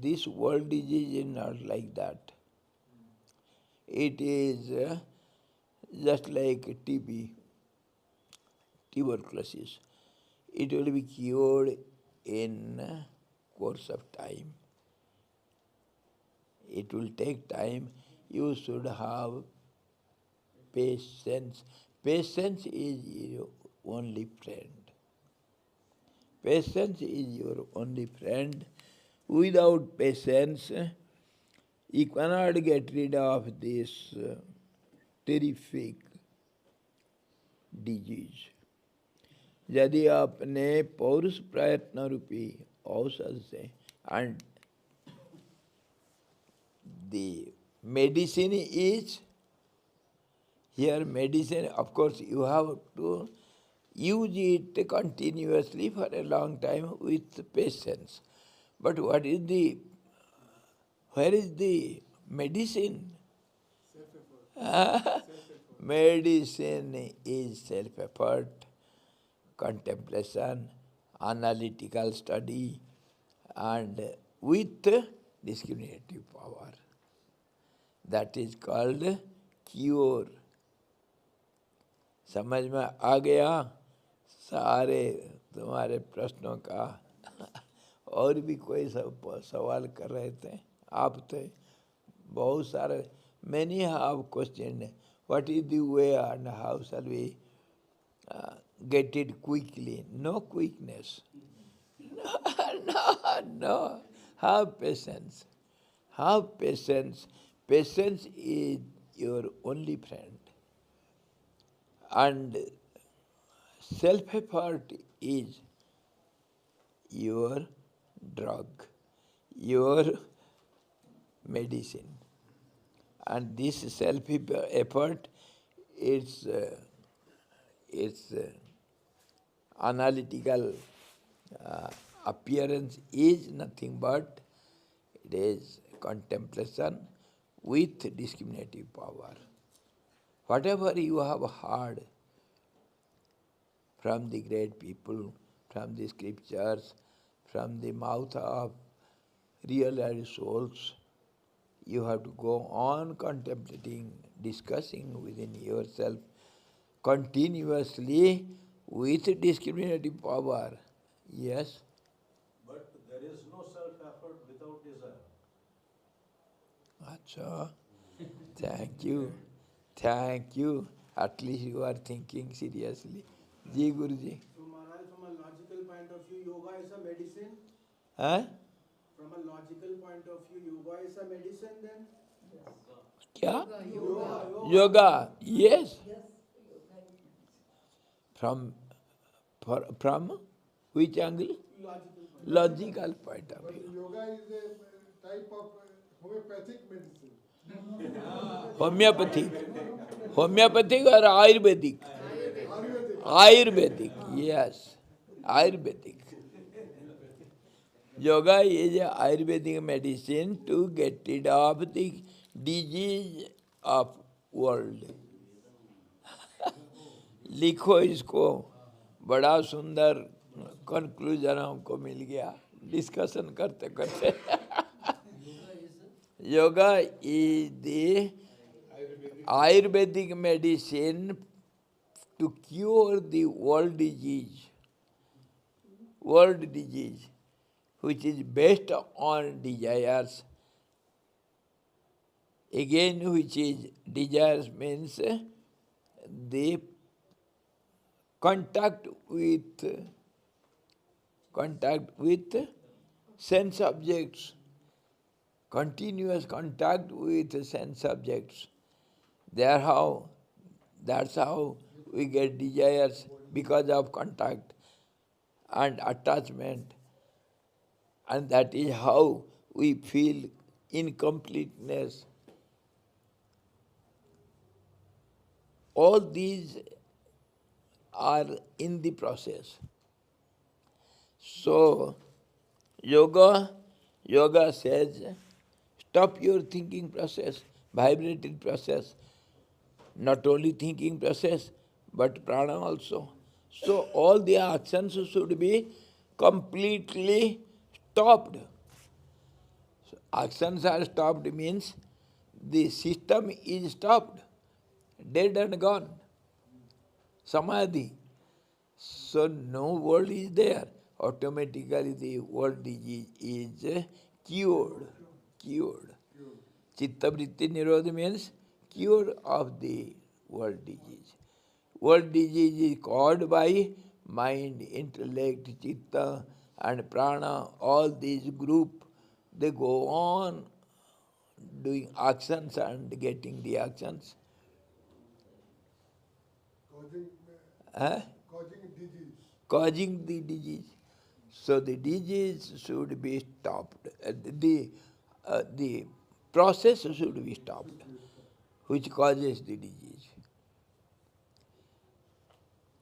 this world disease is not like that. It is just like TB, tuberculosis. It will be cured in course of time. It will take time. You should have patience. Patience is your only friend. Patience is your only friend. Without patience, you cannot get rid of this terrific disease. यदि आपने पौरुष प्रयत्न रूपी औषध से, and the medicine is, here medicine, of course you have to use it continuously for a long time with patience. But where is the medicine? Self-effort. Medicine is self-effort, contemplation, analytical study, and with discriminative power. That is called cure. समझ में आ गया सारे तुम्हारे प्रश्नों का? और भी कोई सवाल कर रहे थे आप? थे बहुत सारे. Many have questioned what is the way and how shall we get it quickly. No quickness. No. Have patience. Have patience. Patience is your only friend. And self-effort is your drug, your medicine. And this self-effort, its analytical appearance is nothing but it is contemplation with discriminative power. Whatever you have heard from the great people, from the scriptures, from the mouth of realized souls, you have to go on contemplating, discussing within yourself continuously with discriminative power. Yes? But there is no self-effort without desire. Acha. Thank you. Thank you. At least you are thinking seriously. Ji Guruji. So Maharaj, from a logical point of view, yoga is a medicine? Huh? From a logical point of view, yoga is a medicine then? Kya? Yoga. Yoga. Yes. From which angle? Logical. Logical point of But view. yoga is a type of homeopathic medicine. Homeopathic or Ayurvedic? Ayurvedic, yes. Ayurvedic. Yoga is a Ayurvedic medicine to get rid of the disease of world. लिखो इसको. बड़ा सुंदर conclusion हमको मिल गया discussion करते करते. Yoga is the Ayurvedic medicine to cure the world disease, which is based on desires. Again, which is desires means the contact with sense objects, continuous contact with sense objects. That's how we get desires, because of contact and attachment. And that is how we feel incompleteness. All these are in the process. So, yoga says, stop your thinking process, vibrating process. Not only thinking process, but prana also. So all the actions should be completely stopped. So actions are stopped means the system is stopped, dead and gone. Samadhi. So no world is there. Automatically the world is cured. Cured. Chitta vritti nirodha means cure of the world disease. World disease is caused by mind, intellect, chitta and prana. All these group, they go on doing actions and getting reactions. Causing disease. Causing the disease. So the disease should be stopped. The process should be stopped, which causes the disease.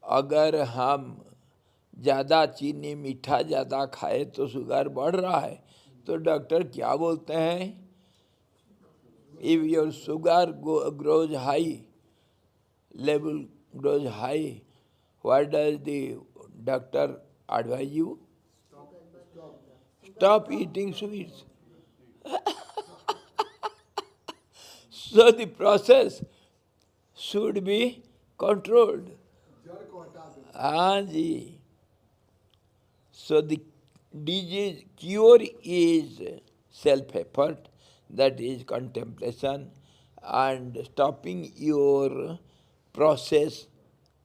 अगर हम ज़्यादा चीनी मीठा ज़्यादा खाए तो sugar बढ़ रहा है, तो डॉक्टर क्या बोलते हैं? If your sugar grows high, level grows high, what does the doctor advise you? Stop eating sweets. So the process should be controlled. हाँ जी. So the disease cure is self-effort, that is contemplation, and stopping your process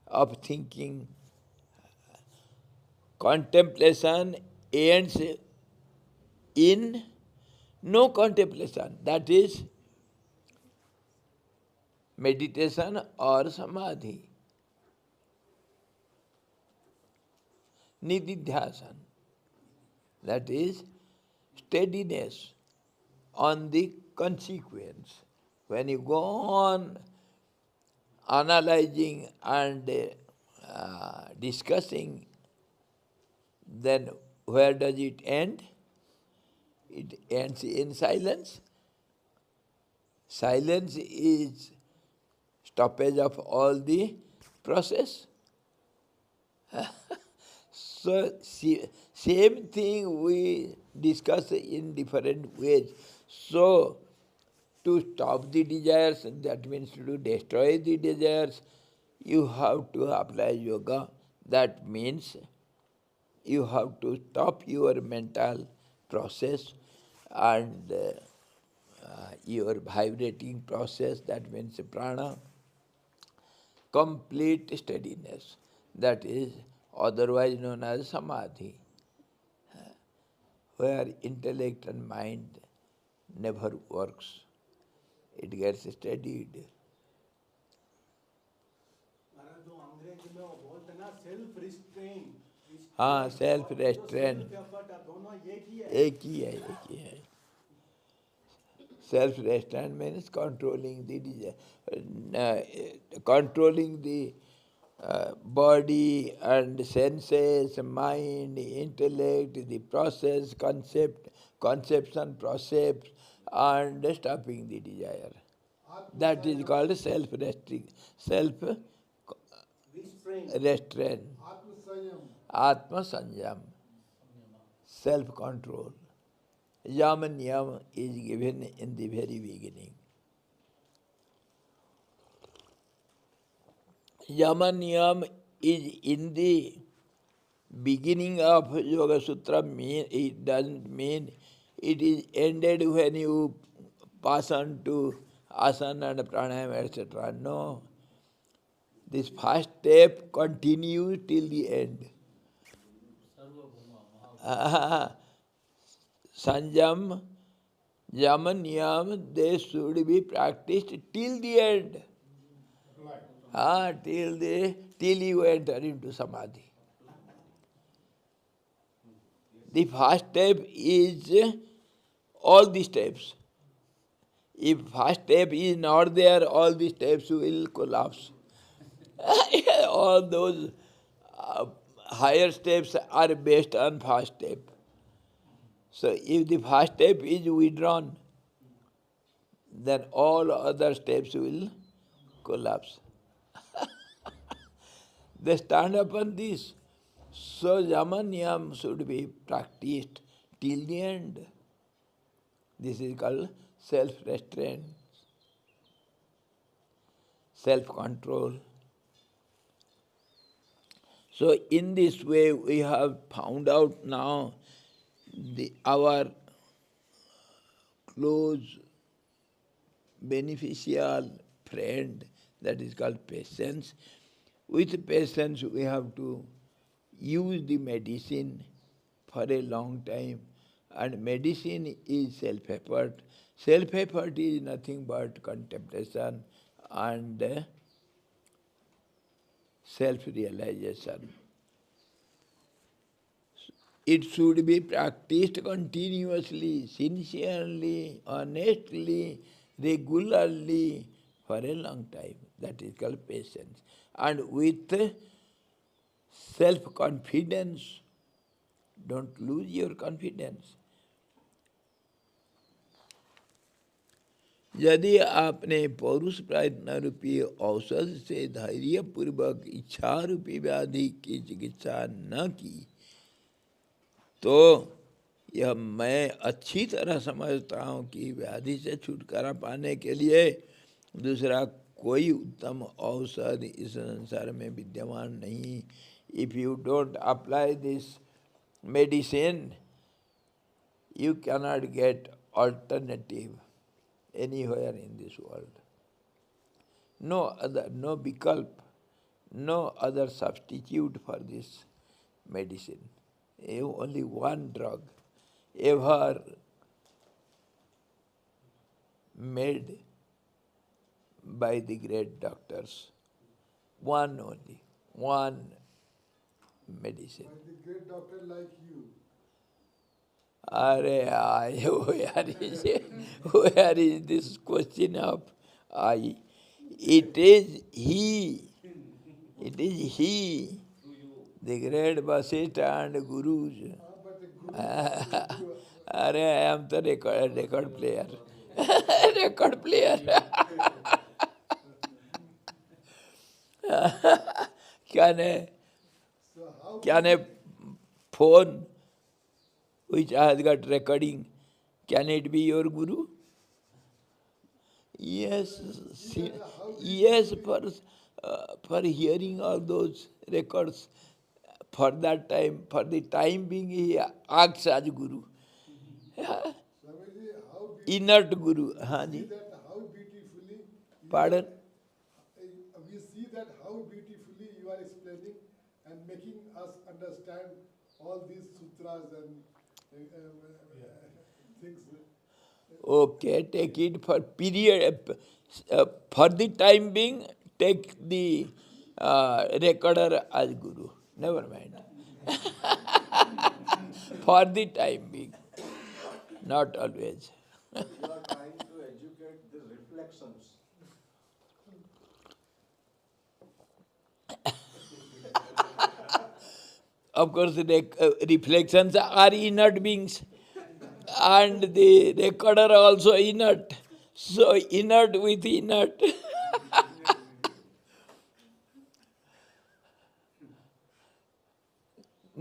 of thinking. Contemplation ends in no contemplation, that is meditation or samadhi. Nididhyasan, that is steadiness on the consequence. When you go on analyzing and discussing, then where does it end? It ends in silence. Silence is stoppage of all the process. So, same thing we discuss in different ways. So, to stop the desires, that means to destroy the desires, you have to apply yoga. That means you have to stop your mental process and your vibrating process, that means prana, complete steadiness. That is otherwise known as samadhi, where intellect and mind never works. It gets steadied. महाराज जो अंग्रेजी में वो बोलते ना self restrain, हाँ, self restrain self effort दोनों एक ही है. एक ही है, एक ही है. Self restraint means controlling the controlling the body and senses, mind, intellect, the process, conception process, and stopping the desire. That is called self-restraint. Atma-sanyam. Self-control. Yam and yam is given in the very beginning. Yama Niyam is in the beginning of Yoga Sutra. It doesn't mean it is ended when you pass on to asana and pranayama, etc. No. This first step continues till the end. Sanjam, Yama, Niyam, they should be practiced till the end. Till you enter into Samadhi. The first step is all the steps. If first step is not there, all the steps will collapse. All those higher steps are based on first step. So if the first step is withdrawn, then all other steps will collapse. They stand upon this. So Yama Niyam should be practiced till the end. This is called self-restraint, self-control. So in this way we have found out now our close beneficial friend, that is called patience. With patience we have to use the medicine for a long time, and medicine is self-effort. Self-effort is nothing but contemplation and self-realization. It should be practiced continuously, sincerely, honestly, regularly, for a long time. That is called patience. And with self-confidence, don't lose your confidence. यदि आपने पौरुष प्रयत्न रूपी औषध से धैर्यपूर्वक इच्छा रूपी व्याधि की चिकित्सा न की, तो यह मैं अच्छी तरह समझता हूँ कि व्याधि से छुटकारा पाने के लिए दूसरा कोई उत्तम औषध इस संसार में विद्यमान नहीं. If you don't apply this medicine, you cannot get alternative anywhere in this world. No other, no vikalp, no other substitute for this medicine. Only one drug ever made by the great doctors. One only, one medicine. By the great doctor like you. Where is this question of I? It is he. It is he. The great Vasistha and Gurus. But the guru, I am the record player. Record player. Can a phone which has got recording, can it be your guru? Yes, yes, for hearing all those records, for that time, for the time being, he acts as guru. Swamiji, how Inert guru. see that how beautifully Pardon? We see that how beautifully you are explaining and making us understand all these sutras and things. Okay, take it for period. For the time being, take the recorder as guru. Never mind. For the time being, not always. You are trying to educate the reflections. Of course, reflections are inert beings, and the recorder also inert. So inert with inert.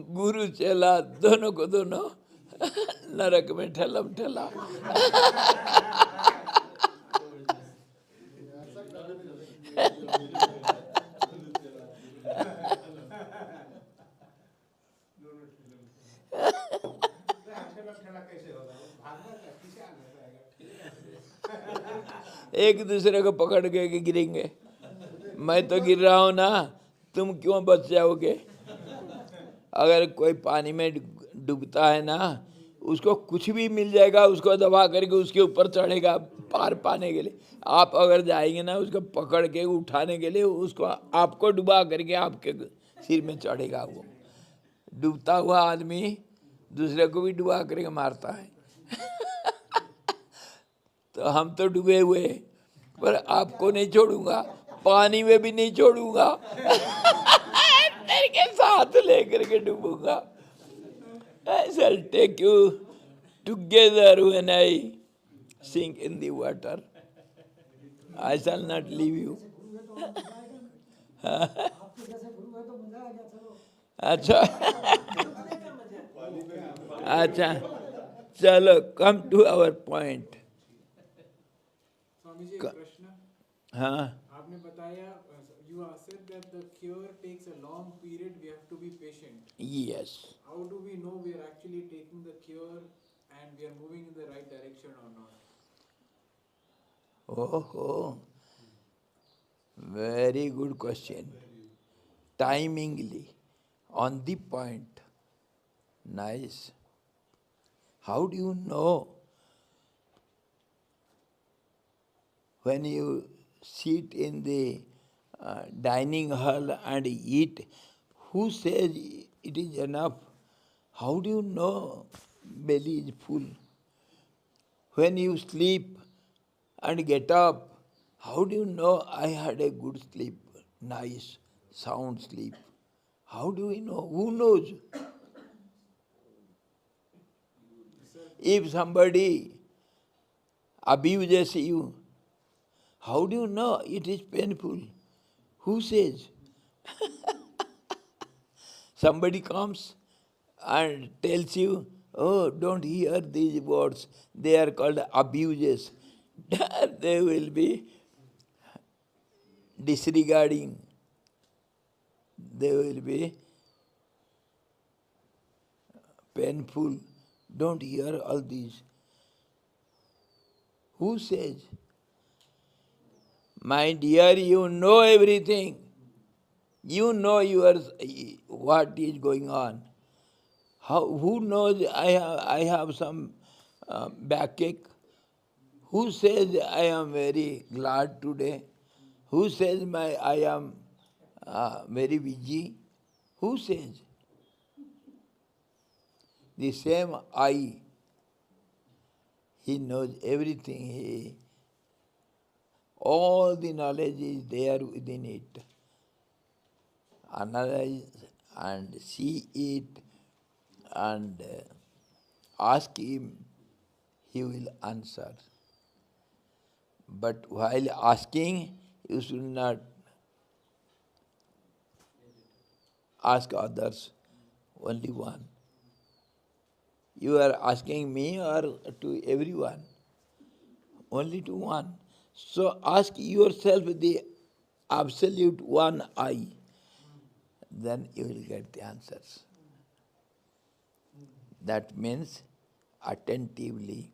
गुरु चेला दोनों को दोनों नरक में ठलम ठला. पैदल ठेला कैसे होगा, वो भागना का किसे आना रहेगा, एक दूसरे को पकड़ के गिरेंगे। मैं तो गिर रहा हूँ ना, तुम क्यों बच जाओगे? अगर कोई पानी में डूबता है ना, उसको कुछ भी मिल जाएगा, उसको दबा करके उसके ऊपर चढ़ेगा पार पाने के लिए। आप अगर जाएंगे ना, उसको पकड़ के उठाने के लिए, उसको आपको डुबा करके आपके सिर में चढ़ेगा। वो डूबता हुआ आदमी दूसरे को भी डुबा करके मारता है। तो हम तो डूबे हुए, पर आपको नहीं छोड़ूंगा, पानी में भी नहीं छोड़ूंगा। तेरे के साथ लेकर के डूबूंगा। I shall take you together when I sink in the water. I shall not leave you. अच्छा अच्छा, चलो, come to our point. Swami ji एक प्रश्न। हाँ, आपने बताया, you have said that the cure takes a long period, we have to be patient. yes. How do we know we are actually taking the cure and we are moving in the right direction or not? Oh, very good question. Timingly, on the point. Nice. How do you know? When you sit in the dining hall and eat, who says it is enough? How do you know belly is full? When you sleep and get up, how do you know I had a good sleep, nice, sound sleep? How do we know? Who knows? If somebody abuses you, how do you know it is painful? Who says? Somebody comes and tells you, oh, don't hear these words, they are called abuses. They will be disregarding, they will be painful. Don't hear all these. Who says? My dear, you know everything. You know what is going on. Who knows I have some backache? Who says I am very glad today? Who says I am very busy? Who says? The same I, he knows everything. All the knowledge is there within it. Analyze and see it and ask him, he will answer. But while asking, you should not ask others, only one. You are asking me or to everyone? Only to one. So ask yourself the absolute one I. Then you will get the answers. That means attentively,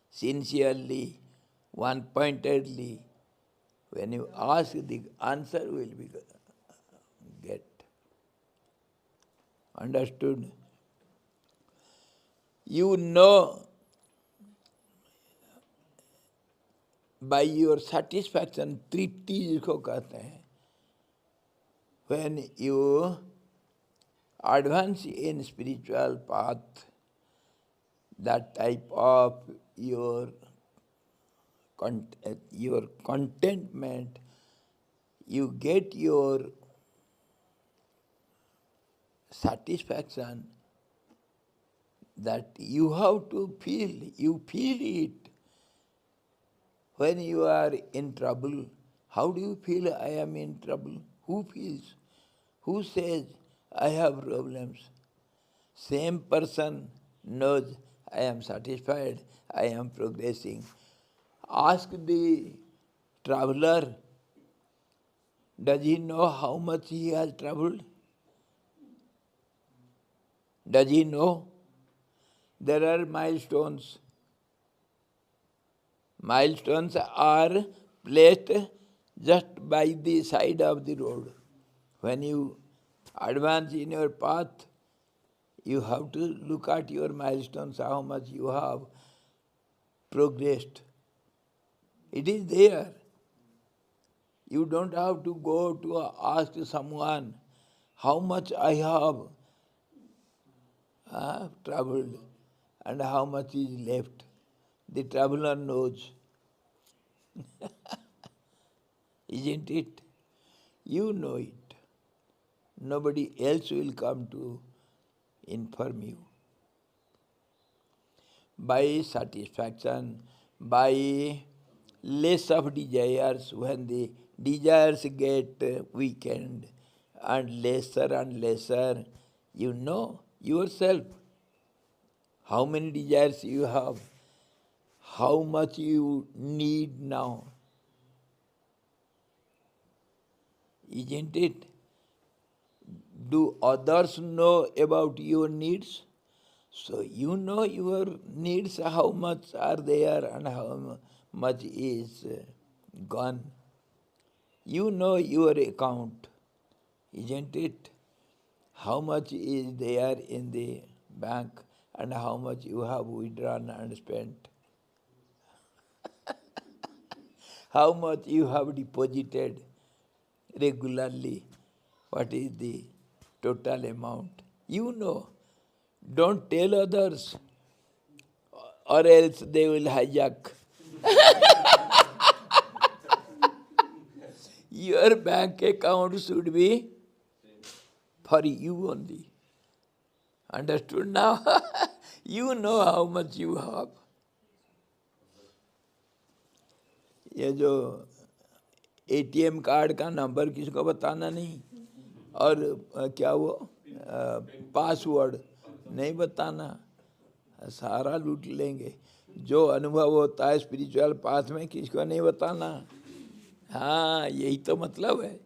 sincerely, one-pointedly. When you ask, the answer will be get. Understood? You know by your satisfaction, tripti जिसको कहते हैं, when you advance in spiritual path, that type of your contentment, you get your satisfaction, that you have to feel, you feel it. When you are in trouble, how do you feel I am in trouble? Who feels? Who says I have problems? Same person knows I am satisfied, I am progressing. Ask the traveler, does he know how much he has traveled? Does he know? There are milestones. Milestones are placed just by the side of the road. When you advance in your path, you have to look at your milestones, how much you have progressed. It is there. You don't have to go to ask someone how much I have traveled and how much is left. The traveler knows, isn't it? You know it. Nobody else will come to inform you. By satisfaction, by less of desires, when the desires get weakened and lesser, you know yourself how many desires you have, how much you need now. Isn't it? Do others know about your needs? So you know your needs, how much are there and how much is gone. You know your account, isn't it? How much is there in the bank and how much you have withdrawn and spent. How much you have deposited regularly. What is the total amount? You know. Don't tell others, or else they will hijack. Your bank account should be for you only. Understood now? You know how much you have. ये जो ATM card का number किसको बताना नहीं, और क्या वो password नहीं बताना, सारा लूट लेंगे. जो अनुभव होता है स्पिरिचुअल पाथ में किसको नहीं बताना. हाँ, यही तो मतलब है.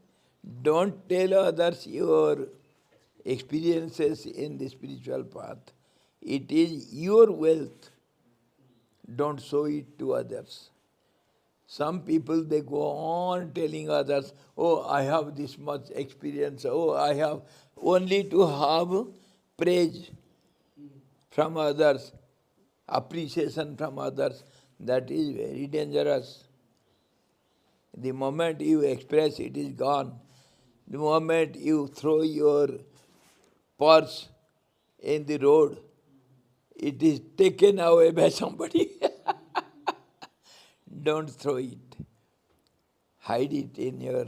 Don't tell others your experiences in the spiritual path. It is your wealth. Don't show it to others. Some people, they go on telling others, oh, I have this much experience, oh, I have, only to have praise from others, appreciation from others. That is very dangerous. The moment you express, it is gone. The moment you throw your purse in the road, it is taken away by somebody. Don't throw it. Hide it in your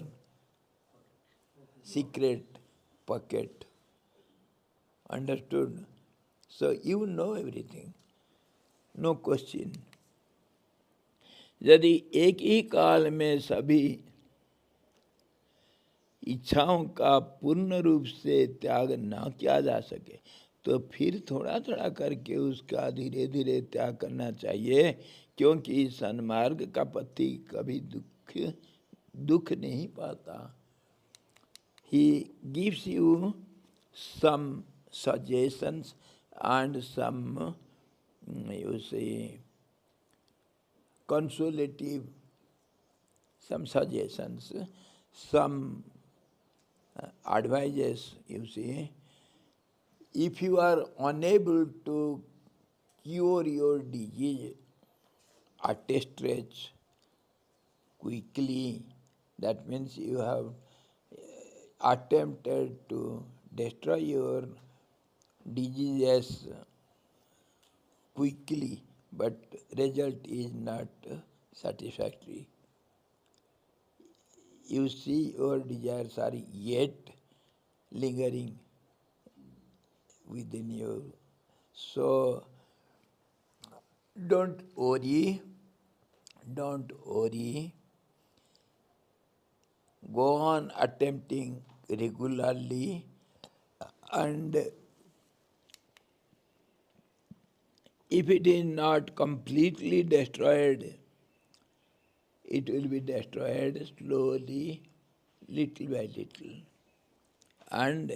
secret pocket. Understood? So you know everything. No question. यदि एक ही काल में सभी इच्छाओं का पूर्ण रूप से त्याग न किया जा सके, तो फिर थोड़ा थोड़ा करके उसका धीरे धीरे त्याग करना चाहिए, क्योंकि सन्मार्ग का पति कभी दुख नहीं पाता. He gives you some suggestions and some, you say, consolative, some suggestions, some advices, you see. If you are unable to cure your disease at a stretch quickly, that means you have attempted to destroy your diseases quickly, but result is not satisfactory. You see your desires are yet lingering within you. So don't worry. Go on attempting regularly, and if it is not completely destroyed, it will be destroyed slowly, little by little. And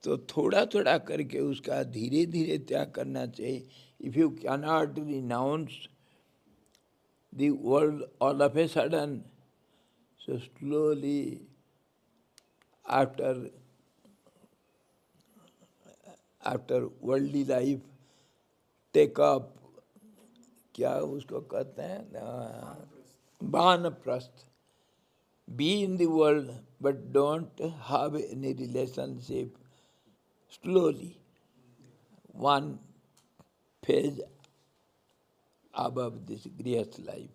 तो थोड़ा थोड़ा करके उसका धीरे धीरे त्याग करना चाहिए. If you cannot renounce the world all of a sudden, so slowly after worldly life, take up, क्या उसको कहते हैं, वानप्रस्थ. Be in the world, but don't have any relationship. Slowly, one phase above this grihast life.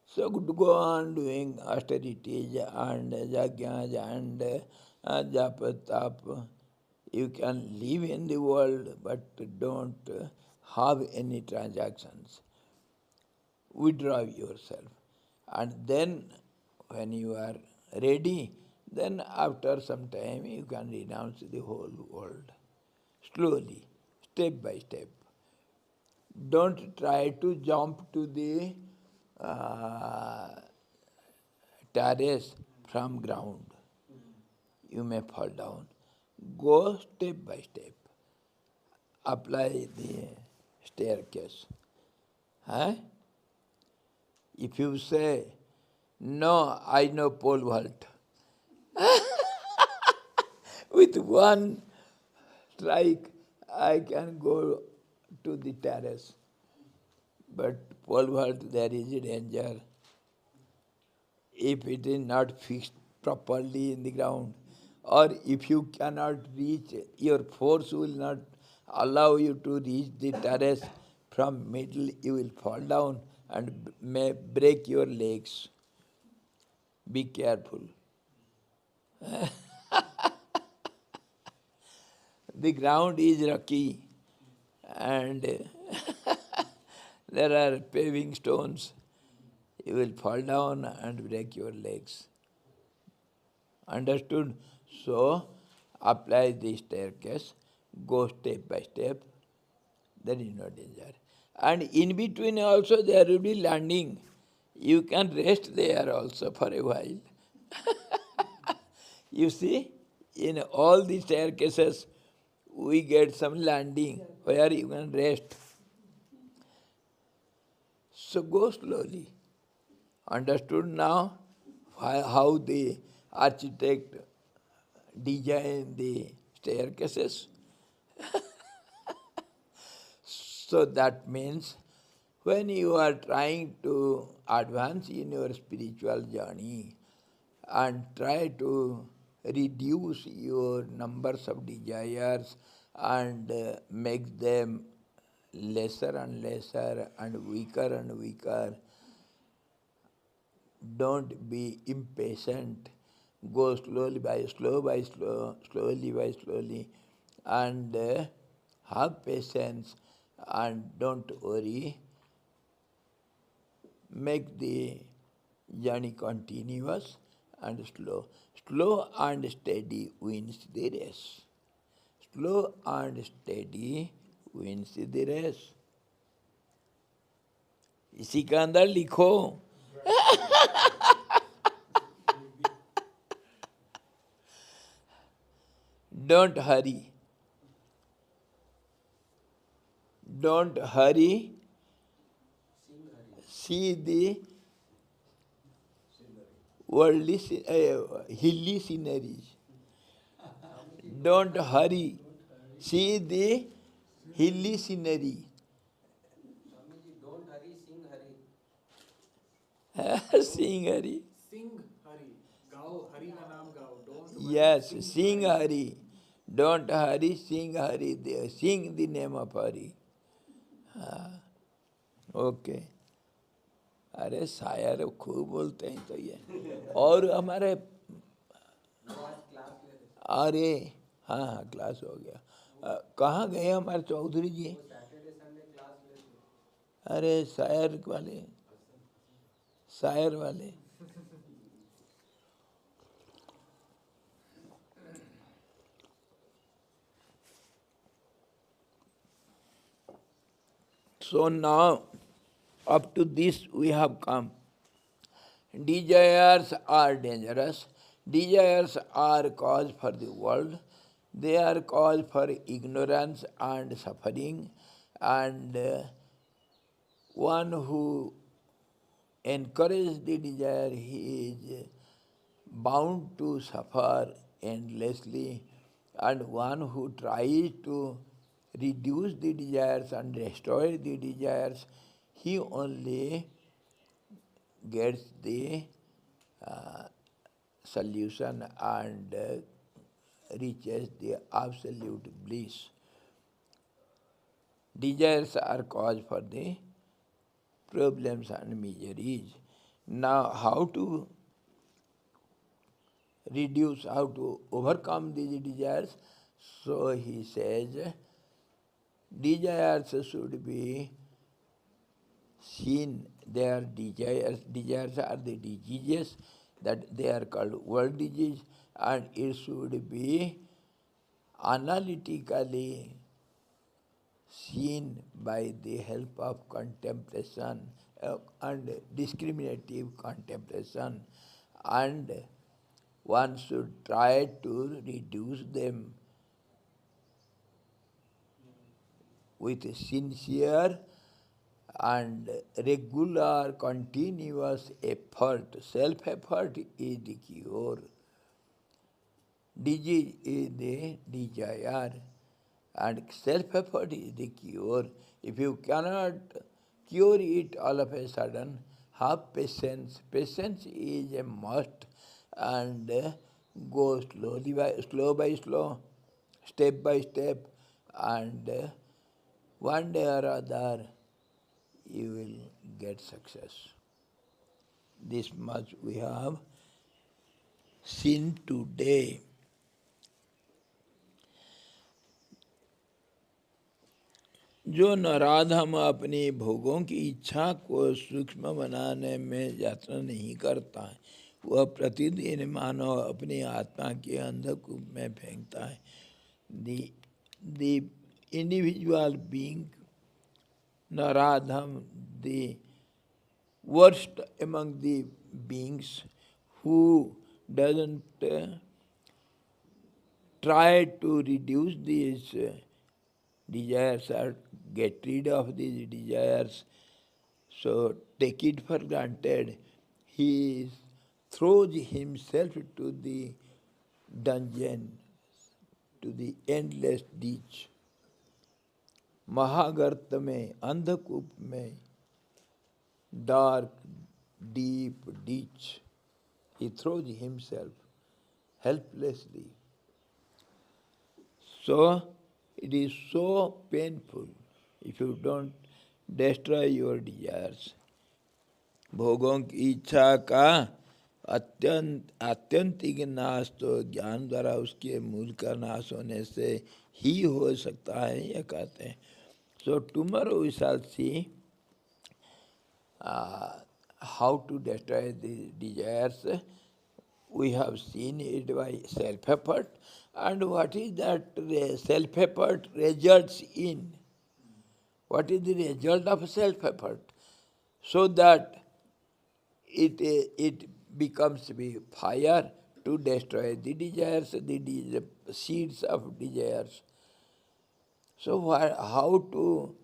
So to go on doing austerities and yajnas and japa tap. You can live in the world, but don't have any transactions. Withdraw yourself. And then when you are ready, then after some time you can renounce the whole world. Slowly, step by step. Don't try to jump to the terrace from ground. You may fall down. Go step by step. Apply the staircase. Huh? If you say, no, I know pole vault. With one strike, I can go to the terrace. But pole vault, there is a danger. If it is not fixed properly in the ground, or if you cannot reach, your force will not allow you to reach the terrace from middle, you will fall down and may break your legs. Be careful. The ground is rocky and there are paving stones. You will fall down and break your legs. Understood? So, apply the staircase, go step by step, there is no danger. And in between also there will be landing. You can rest there also for a while. You see, in all the staircases, we get some landing where you can rest. So go slowly. Understood now how the architect designed the staircases? So that means when you are trying to advance in your spiritual journey and try to reduce your numbers of desires and make them lesser and lesser and weaker, don't be impatient. Go slowly by slowly, and have patience and don't worry. Make the journey continuous and slow. Slow and steady wins the race. Slow and steady wins the race. इसी का अंदर लिखो. Don't hurry. Don't hurry. See the worldly, hilly sceneries. Don't hurry. See the hilly scenery. Swamiji, don't hurry, sing Hari. Sing Hari. Sing Hari. Gao, Hari ka naam gao. Don't Yes, sing sing Hari. Don't hurry, sing Hari. Sing the name of Hari. Okay. अरे शायर खूब बोलते हैं तो ये. और हमारे अरे हाँ क्लास हो गया. कहाँ गए हमारे चौधरी जी? सैटरडे संडे क्लास लेते. अरे शायर वाले. So now, up to this we have come. Desires are dangerous. Desires are cause for the world. They are cause for ignorance and suffering, and one who encourages the desire, he is bound to suffer endlessly, and one who tries to reduce the desires and destroy the desires, he only gets the solution and reaches the absolute bliss. Desires are cause for the problems and miseries. Now, how to reduce, how to overcome these desires? So he says, desires should be seen. Their desires are the diseases, that they are called world disease, and it should be analytically seen by the help of contemplation and discriminative contemplation, and one should try to reduce them with sincere and regular continuous effort. Self-effort is the cure. Disease is the desire, and self-effort is the cure. If you cannot cure it all of a sudden, have patience. Patience is a must, and go slow by slow, step by step, and one day or other you will get success. This much we have seen today. जो नाराज हम अपनी भोगों की इच्छा को सूक्ष्म बनाने में यत्न नहीं करता है, वह प्रतिदिन मानव अपनी आत्मा के अंधकूप में फेंकता है. The individual being Naradham, the worst among the beings, who doesn't try to reduce these desires or get rid of these desires, so take it for granted, he throws himself to the dungeon, to the endless ditch. महागर्त में, अंधकूप में, dark, deep ditch, he throws himself helplessly. So, it is so painful if you don't destroy your desires. भोगों की इच्छा का आत्यंतिक नाश तो ज्ञान द्वारा उसके मूल का नाश होने से ही हो सकता है, यह कहते हैं. So tomorrow we shall see how to destroy the desires. We have seen it by self-effort, and what is that self-effort results in? What is the result of self-effort? So that it becomes the fire to destroy the desires, the seeds of desires. So how to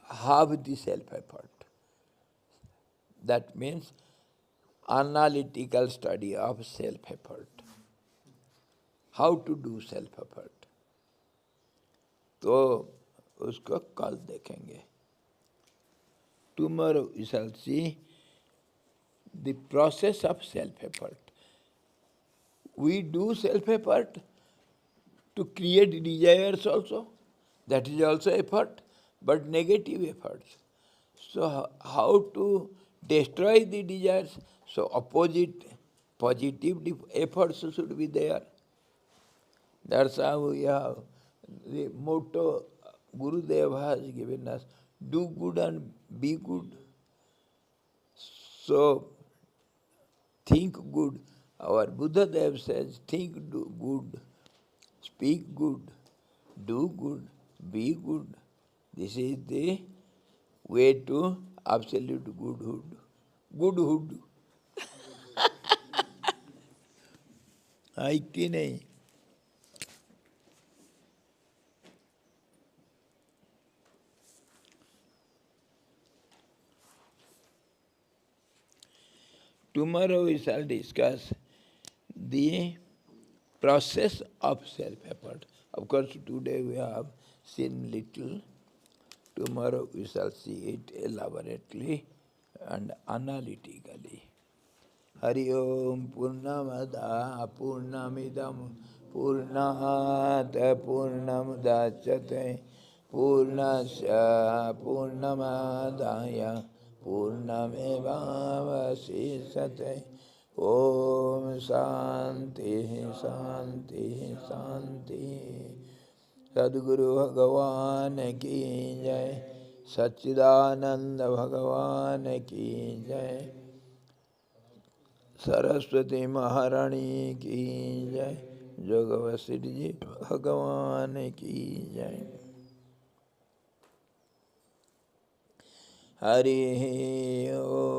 have the self-effort? That means analytical study of self-effort. How to do self-effort? तो उसको कल देखेंगे. Tomorrow we shall see the process of self-effort. We do self-effort to create desires also. That is also effort, but negative efforts. So how to destroy the desires? So opposite, positive efforts should be there. That's how we have the motto Gurudev has given us, do good and be good. So think good. Our Buddha Dev says, think good, speak good, do good, be good. This is the way to absolute goodhood. Goodhood. है कि नहीं? Tomorrow we shall discuss the process of self-effort. Of course, today we have seen little. Tomorrow we shall see it elaborately and analytically. Hari Om Purnamada Purnamidam Purnat Purnamudachyate Purnasya Purnamadaya Purnamevavasisate Om Santi Santi Santi. Sadguru Bhagavan ki jai, Satchidananda Bhagavan ki jai, Saraswati Maharani ki jai, Jogavasirji Bhagavan ki jai. Hari Om.